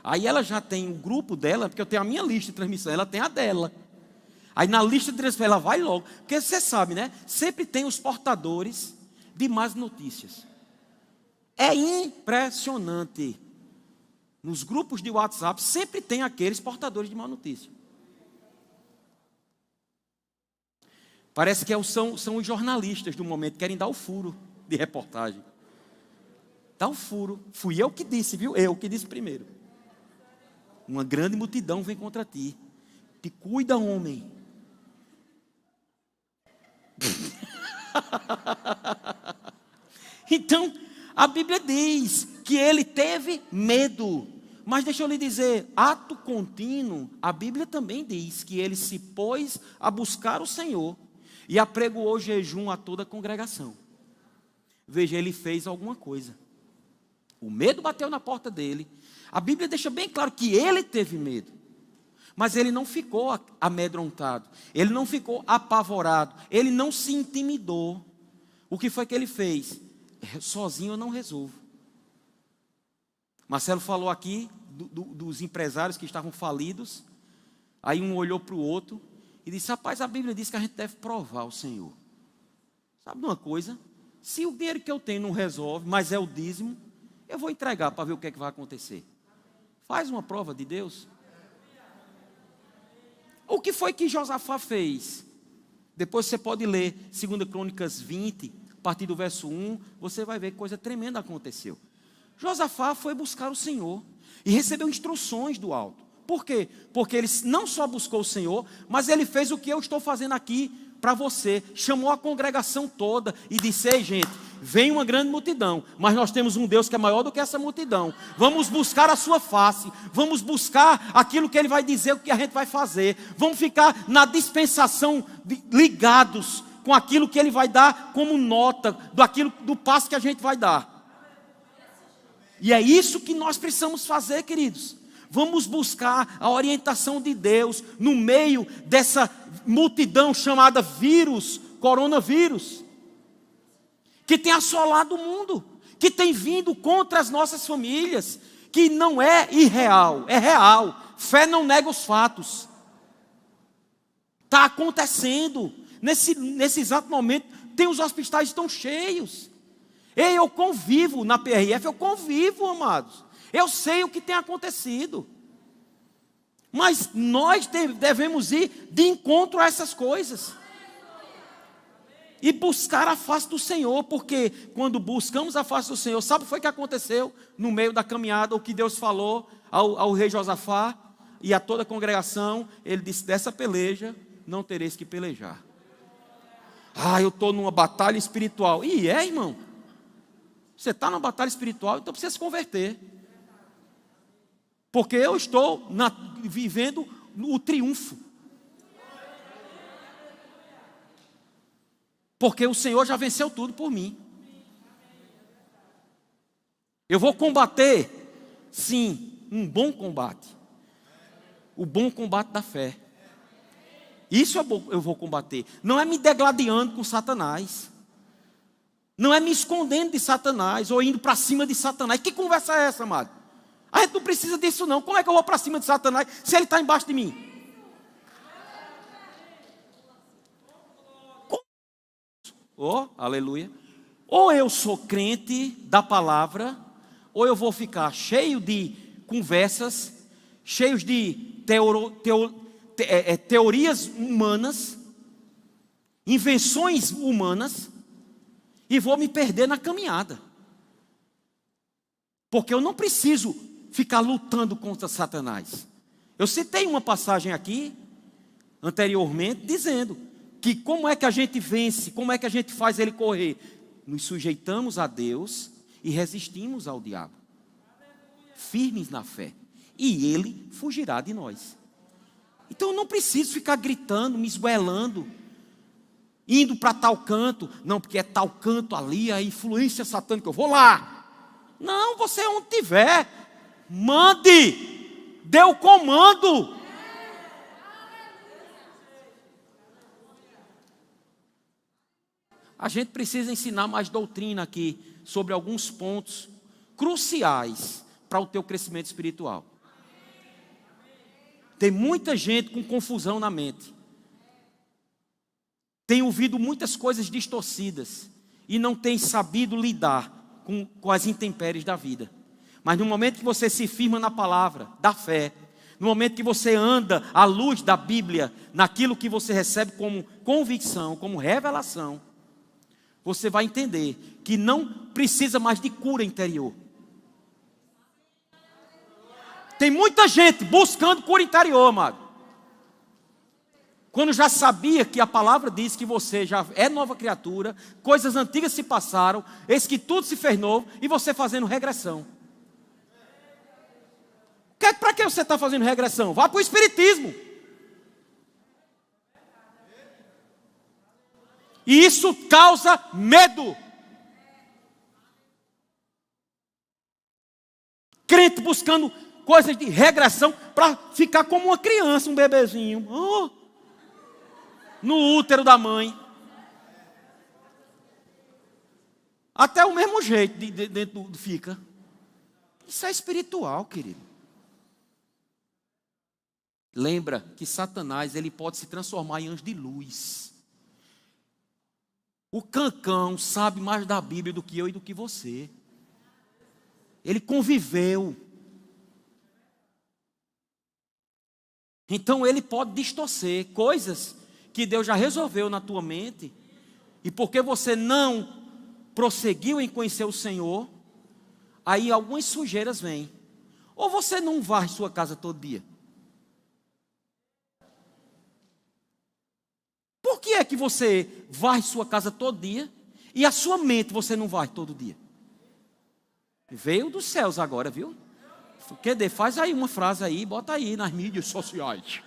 Aí ela já tem o grupo dela, porque eu tenho a minha lista de transmissão, ela tem a dela. Aí na lista de transmissão ela vai logo, porque você sabe, né? Sempre tem os portadores de más notícias. É impressionante. Nos grupos de WhatsApp sempre tem aqueles portadores de má notícia. Parece que são os jornalistas do momento, querem dar o furo de reportagem. Dá o furo. Fui eu que disse, viu? Eu que disse primeiro. Uma grande multidão vem contra ti. Te cuida, homem. Então, a Bíblia diz que ele teve medo. Mas deixa eu lhe dizer, ato contínuo, a Bíblia também diz que ele se pôs a buscar o Senhor e apregoou jejum a toda a congregação. Veja, ele fez alguma coisa. O medo bateu na porta dele. A Bíblia deixa bem claro que ele teve medo. Mas ele não ficou amedrontado. Ele não ficou apavorado. Ele não se intimidou. O que foi que ele fez? Sozinho eu não resolvo. Marcelo falou aqui dos empresários que estavam falidos. Aí um olhou para o outro e disse, rapaz, a Bíblia diz que a gente deve provar o Senhor. Sabe de uma coisa? Se o dinheiro que eu tenho não resolve, mas é o dízimo, eu vou entregar para ver o que é que vai acontecer. Faz uma prova de Deus. O que foi que Josafá fez? Depois você pode ler 2 Crônicas 20, a partir do verso 1, você vai ver que coisa tremenda aconteceu. Josafá foi buscar o Senhor e recebeu instruções do alto. Por quê? Porque ele não só buscou o Senhor, mas ele fez o que eu estou fazendo aqui para você. Chamou a congregação toda e disse, ei gente, vem uma grande multidão, mas nós temos um Deus que é maior do que essa multidão. Vamos buscar a sua face, vamos buscar aquilo que ele vai dizer, o que a gente vai fazer. Vamos ficar na dispensação ligados com aquilo que ele vai dar como nota, do passo que a gente vai dar. E é isso que nós precisamos fazer, queridos. Vamos buscar a orientação de Deus no meio dessa multidão chamada vírus, coronavírus, que tem assolado o mundo, que tem vindo contra as nossas famílias, que não é irreal, é real. Fé não nega os fatos. Está acontecendo. Nesse exato momento, tem os hospitais estão cheios. Eu convivo na PRF, eu convivo, amados. Eu sei o que tem acontecido. Mas nós devemos ir de encontro a essas coisas. E buscar a face do Senhor. Porque quando buscamos a face do Senhor, sabe o que foi que aconteceu no meio da caminhada? O que Deus falou ao rei Josafá e a toda a congregação. Ele disse, dessa peleja não tereis que pelejar. Eu estou numa batalha espiritual. E irmão. Você está numa batalha espiritual, então precisa se converter. Porque eu estou vivendo o triunfo. Porque o Senhor já venceu tudo por mim. Eu vou combater, sim, um bom combate. O bom combate da fé. Isso eu vou combater. Não é me degladiando com Satanás. Não é me escondendo de Satanás ou indo para cima de Satanás. Que conversa é essa, amado? A gente não precisa disso não. Como é que eu vou para cima de Satanás se ele está embaixo de mim? Aleluia. Ou eu sou crente da palavra, ou eu vou ficar cheio de conversas, cheios de teorias humanas, invenções humanas, e vou me perder na caminhada. Porque eu não preciso ficar lutando contra Satanás. Eu citei uma passagem aqui, anteriormente, dizendo que como é que a gente vence, como é que a gente faz ele correr? Nos sujeitamos a Deus e resistimos ao diabo, firmes na fé, e ele fugirá de nós. Então eu não preciso ficar gritando, me esgoelando, indo para tal canto, não, porque é tal canto ali, a influência satânica, eu vou lá. Não, você onde estiver, mande, dê o comando. A gente precisa ensinar mais doutrina aqui sobre alguns pontos cruciais para o teu crescimento espiritual. Tem muita gente com confusão na mente. Tem ouvido muitas coisas distorcidas e não tem sabido lidar com as intempéries da vida. Mas no momento que você se firma na palavra da fé, no momento que você anda à luz da Bíblia, naquilo que você recebe como convicção, como revelação, você vai entender que não precisa mais de cura interior. Tem muita gente buscando cura interior, amado, quando já sabia que a palavra diz que você já é nova criatura, coisas antigas se passaram, eis que tudo se fez novo, e você fazendo regressão. Para que você está fazendo regressão? Vá para o espiritismo. E isso causa medo. Crente buscando coisas de regressão para ficar como uma criança, um bebezinho. No útero da mãe. Até o mesmo jeito dentro fica. Isso é espiritual, querido. Lembra que Satanás, ele pode se transformar em anjo de luz. O cancão sabe mais da Bíblia do que eu e do que você. Ele conviveu. Então ele pode distorcer coisas que Deus já resolveu na tua mente. E porque você não prosseguiu em conhecer o Senhor, aí algumas sujeiras vêm. Ou você não varre sua casa todo dia? Por que é que você varre sua casa todo dia e a sua mente você não varre todo dia? Veio dos céus agora, viu? QD, faz aí uma frase aí, bota aí nas mídias sociais.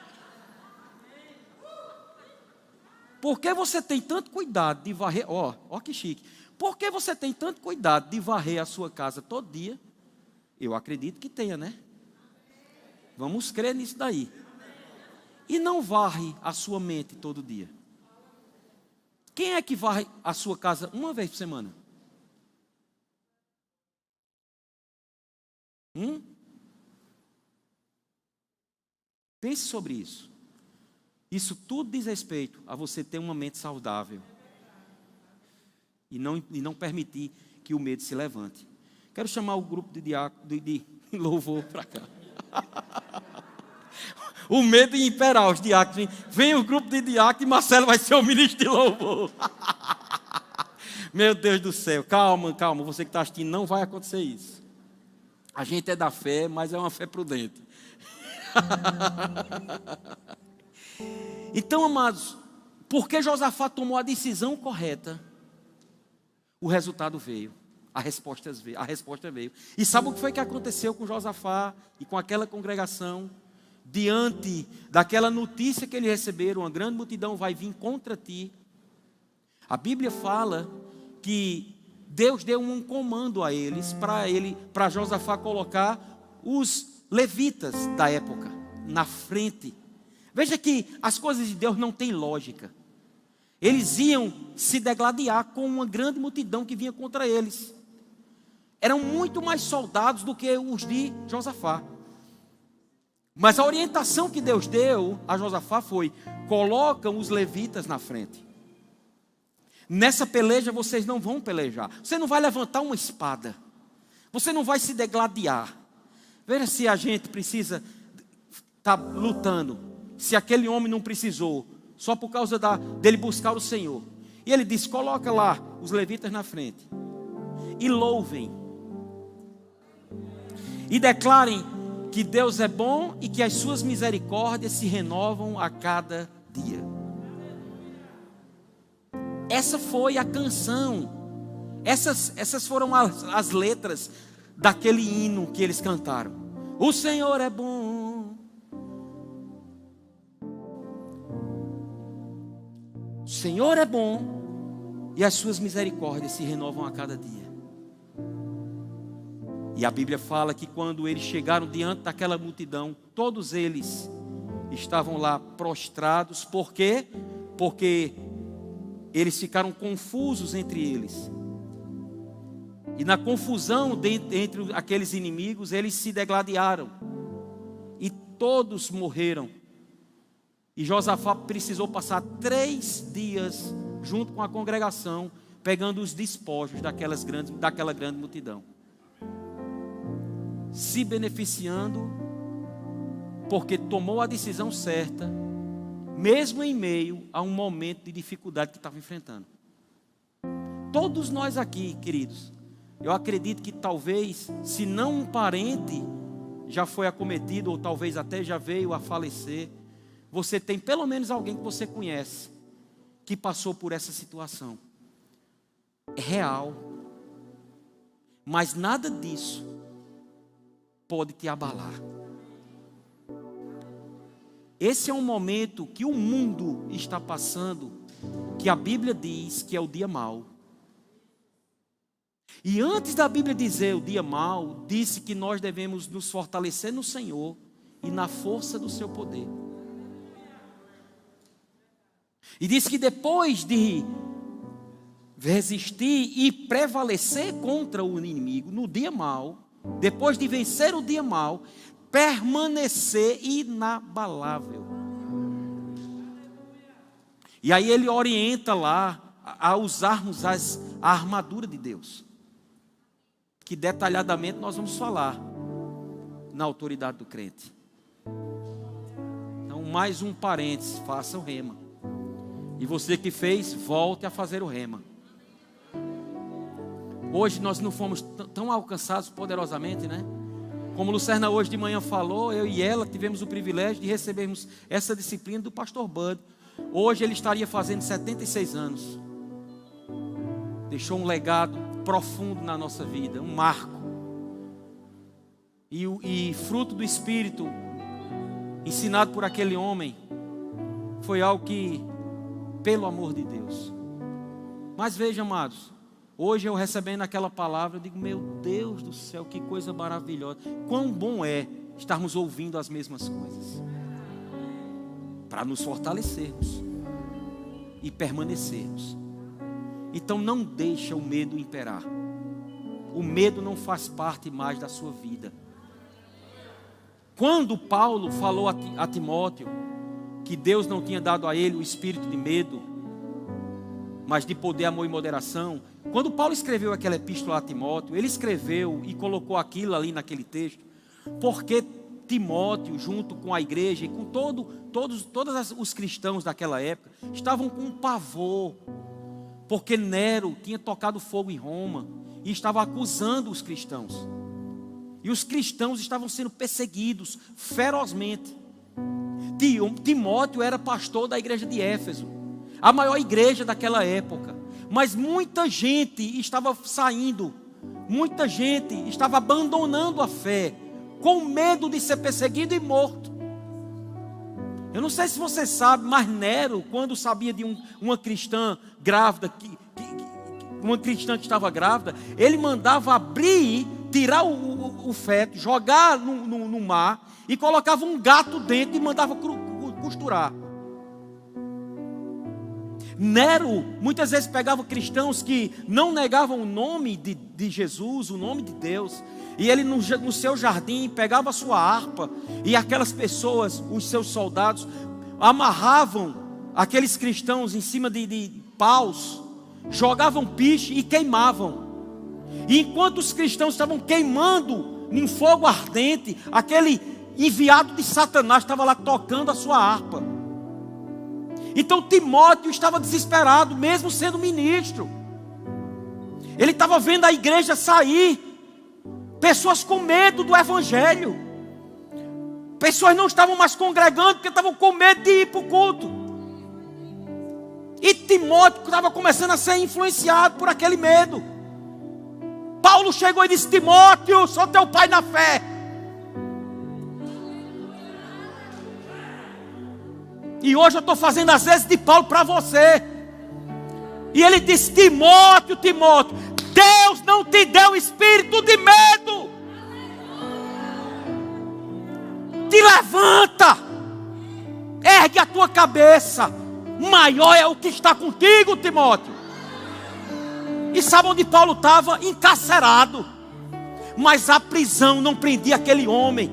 Por que você tem tanto cuidado de varrer? Ó que chique. Por que você tem tanto cuidado de varrer a sua casa todo dia? Eu acredito que tenha, né? Vamos crer nisso daí. E não varre a sua mente todo dia? Quem é que varre a sua casa uma vez por semana? Pense sobre isso. Isso tudo diz respeito a você ter uma mente saudável. E não permitir que o medo se levante. Quero chamar o grupo de louvor para cá. O medo de imperar os diáconos. Vem o grupo de diáconos e Marcelo vai ser o ministro de louvor. Meu Deus do céu. Calma. Você que está assistindo, não vai acontecer isso. A gente é da fé, mas é uma fé prudente. Então, amados, porque Josafá tomou a decisão correta, o resultado veio. A resposta veio. E sabe o que foi que aconteceu com Josafá e com aquela congregação? Diante daquela notícia que eles receberam, uma grande multidão vai vir contra ti. A Bíblia fala que Deus deu um comando a eles, para Josafá colocar os levitas da época na frente. Veja que as coisas de Deus não têm lógica. Eles iam se degladiar com uma grande multidão que vinha contra eles. Eram muito mais soldados do que os de Josafá. Mas a orientação que Deus deu a Josafá foi: colocam os levitas na frente. Nessa peleja vocês não vão pelejar. Você não vai levantar uma espada. Você não vai se degladiar. Veja se a gente precisa estar lutando. Se aquele homem não precisou, só por causa dele buscar o Senhor. E ele disse: coloca lá os levitas na frente. E louvem. E declarem que Deus é bom e que as suas misericórdias se renovam a cada dia. Essa foi a canção. Essas foram as letras daquele hino que eles cantaram. O Senhor é bom. O Senhor é bom e as suas misericórdias se renovam a cada dia. E a Bíblia fala que quando eles chegaram diante daquela multidão, todos eles estavam lá prostrados. Por quê? Porque eles ficaram confusos entre eles. E na confusão entre aqueles inimigos, eles se degladiaram. E todos morreram. E Josafá precisou passar 3 dias junto com a congregação, pegando os despojos daquela grande multidão. Se beneficiando, porque tomou a decisão certa, mesmo em meio a um momento de dificuldade que estava enfrentando. Todos nós aqui, queridos, eu acredito que talvez, se não um parente já foi acometido, ou talvez até já veio a falecer, você tem pelo menos alguém que você conhece, que passou por essa situação. É real. Mas nada disso pode te abalar. Esse é um momento que o mundo está passando, que a Bíblia diz que é o dia mau. E antes da Bíblia dizer o dia mau, disse que nós devemos nos fortalecer no Senhor e na força do seu poder. E disse que depois de resistir e prevalecer contra o inimigo no dia mau, depois de vencer o dia mau, permanecer inabalável. E aí ele orienta lá a usarmos a armadura de Deus, que detalhadamente nós vamos falar na autoridade do crente. Então, mais um parênteses, faça o rema. E você que fez, volte a fazer o rema. Hoje nós não fomos tão alcançados poderosamente, né? Como Lucerna hoje de manhã falou, eu e ela tivemos o privilégio de recebermos essa disciplina do pastor Bud. Hoje ele estaria fazendo 76 anos. Deixou um legado profundo na nossa vida, um marco. E fruto do Espírito, ensinado por aquele homem, foi algo que, pelo amor de Deus. Mas veja, amados, hoje eu recebendo aquela palavra, eu digo, meu Deus do céu, que coisa maravilhosa. Quão bom é estarmos ouvindo as mesmas coisas. Para nos fortalecermos e permanecermos. Então não deixa o medo imperar. O medo não faz parte mais da sua vida. Quando Paulo falou a Timóteo que Deus não tinha dado a ele o espírito de medo, mas de poder, amor e moderação. Quando Paulo escreveu aquela epístola a Timóteo, ele escreveu e colocou aquilo ali naquele texto, porque Timóteo, junto com a igreja e com todos os cristãos daquela época, estavam com um pavor, porque Nero tinha tocado fogo em Roma e estava acusando os cristãos. E os cristãos estavam sendo perseguidos ferozmente. Timóteo era pastor da igreja de Éfeso, a maior igreja daquela época. Mas muita gente estava saindo, muita gente estava abandonando a fé, com medo de ser perseguido e morto. Eu não sei se você sabe, mas Nero, quando sabia de uma cristã grávida, uma cristã que estava grávida, ele mandava abrir, tirar o feto, jogar no mar, e colocava um gato dentro e mandava costurar. Nero muitas vezes pegava cristãos que não negavam o nome de Jesus, o nome de Deus, e ele no seu jardim pegava a sua harpa, e aquelas pessoas, os seus soldados, amarravam aqueles cristãos em cima de paus, jogavam piche e queimavam. E enquanto os cristãos estavam queimando em fogo ardente, aquele enviado de Satanás estava lá tocando a sua harpa. Então Timóteo estava desesperado, mesmo sendo ministro. Ele estava vendo a igreja sair, pessoas com medo do evangelho, pessoas não estavam mais congregando porque estavam com medo de ir para o culto. E Timóteo estava começando a ser influenciado por aquele medo. Paulo chegou e disse: Timóteo, sou teu pai na fé. E hoje eu estou fazendo as vezes de Paulo para você. E ele disse: Timóteo, Timóteo, Deus não te deu espírito de medo. Te levanta, ergue a tua cabeça. Maior é o que está contigo, Timóteo. E sabe onde Paulo estava? Encarcerado. Mas a prisão não prendia aquele homem,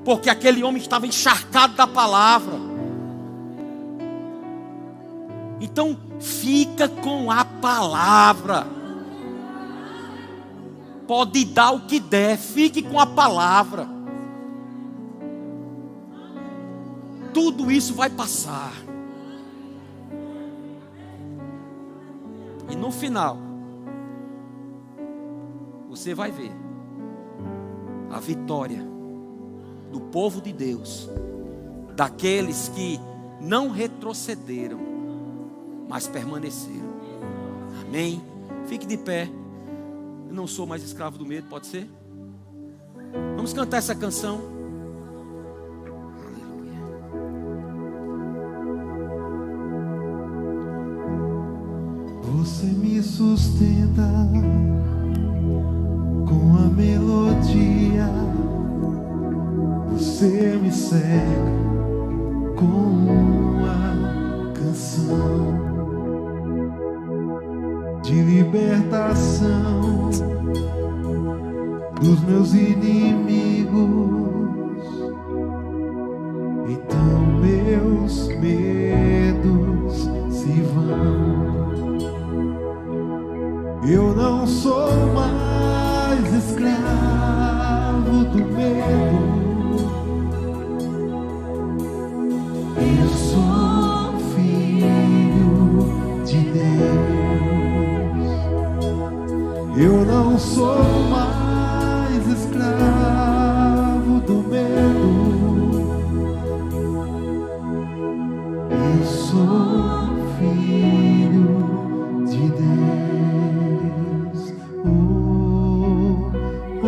porque aquele homem estava encharcado da palavra. Então fica com a palavra. Pode dar o que der, fique com a palavra. Tudo isso vai passar. E no final, você vai ver a vitória do povo de Deus, daqueles que não retrocederam, mas permaneceram. Amém? Fique de pé. Eu não sou mais escravo do medo, pode ser? Vamos cantar essa canção. Aleluia. Você me sustenta com a melodia. Você me cerca com uma canção de libertação dos meus inimigos. Então meus medos se vão. Eu não sou mais escravo do medo. Eu sou filho de Deus. Eu não sou mais escravo do medo. Eu sou filho de Deus. Oh, oh,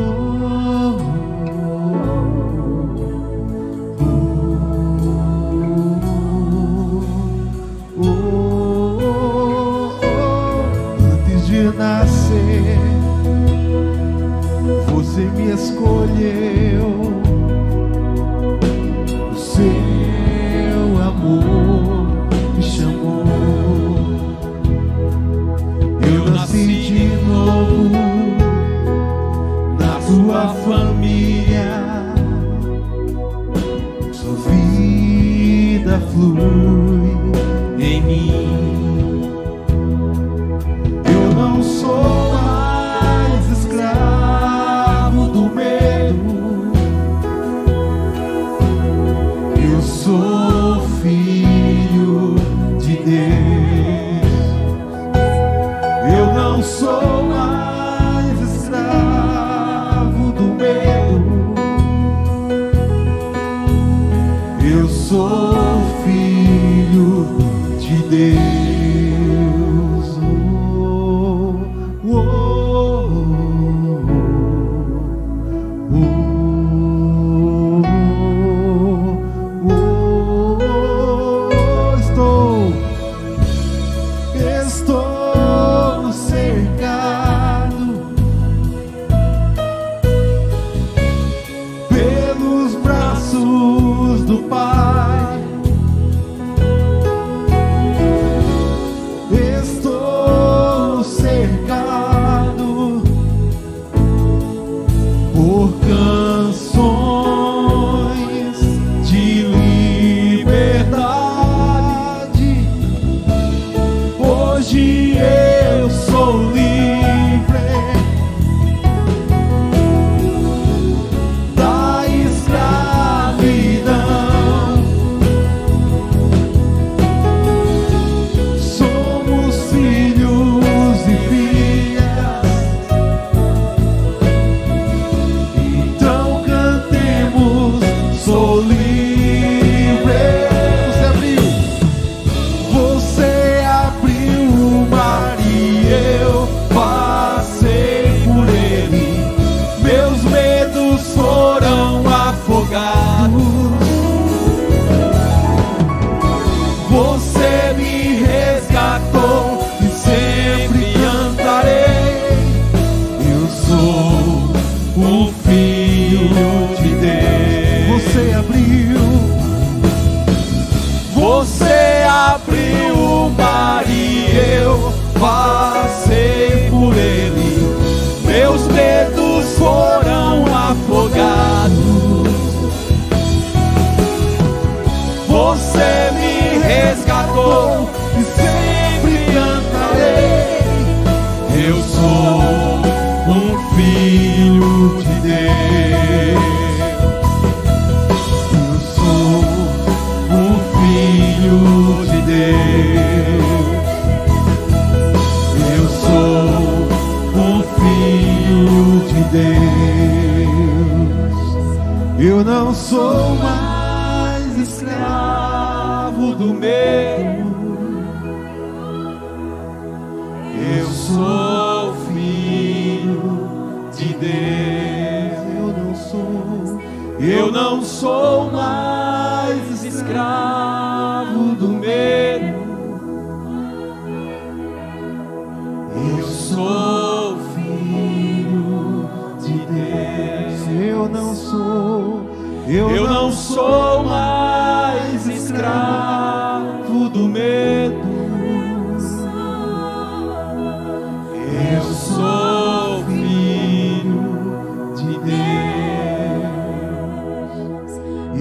oh. Antes de nascer, você me escolheu. O seu amor me chamou. Eu nasci de novo na sua família. Sua vida flui em mim. Eu não sou mais escravo do medo. Eu sou filho de Deus. Eu não sou mais escravo do medo. Eu sou filho de Deus. Oh, oh, oh, oh, oh. Estou cercado pelos braços do Pai. Estou cercado por canções de liberdade. Hoje eu sou livre da escravidão. meus medos foram afogados. Você me resgatou e sempre cantarei. Eu sou um filho de Deus. Eu sou um filho de Deus. Eu sou um filho de Deus. Eu não sou mais escravo do medo. Eu sou filho de Deus. Eu não sou mais escravo do medo. Eu sou filho de Deus. Eu não sou mais escravo do medo. Eu sou filho de Deus.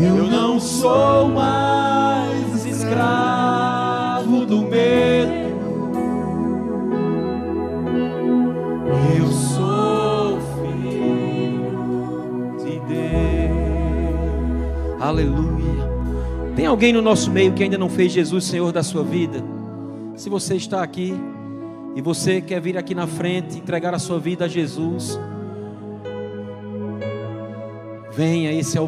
Eu não sou mais escravo do medo. Eu sou filho de Deus. Aleluia. Tem alguém no nosso meio que ainda não fez Jesus Senhor da sua vida? Se você está aqui e você quer vir aqui na frente, entregar a sua vida a Jesus, venha, esse é o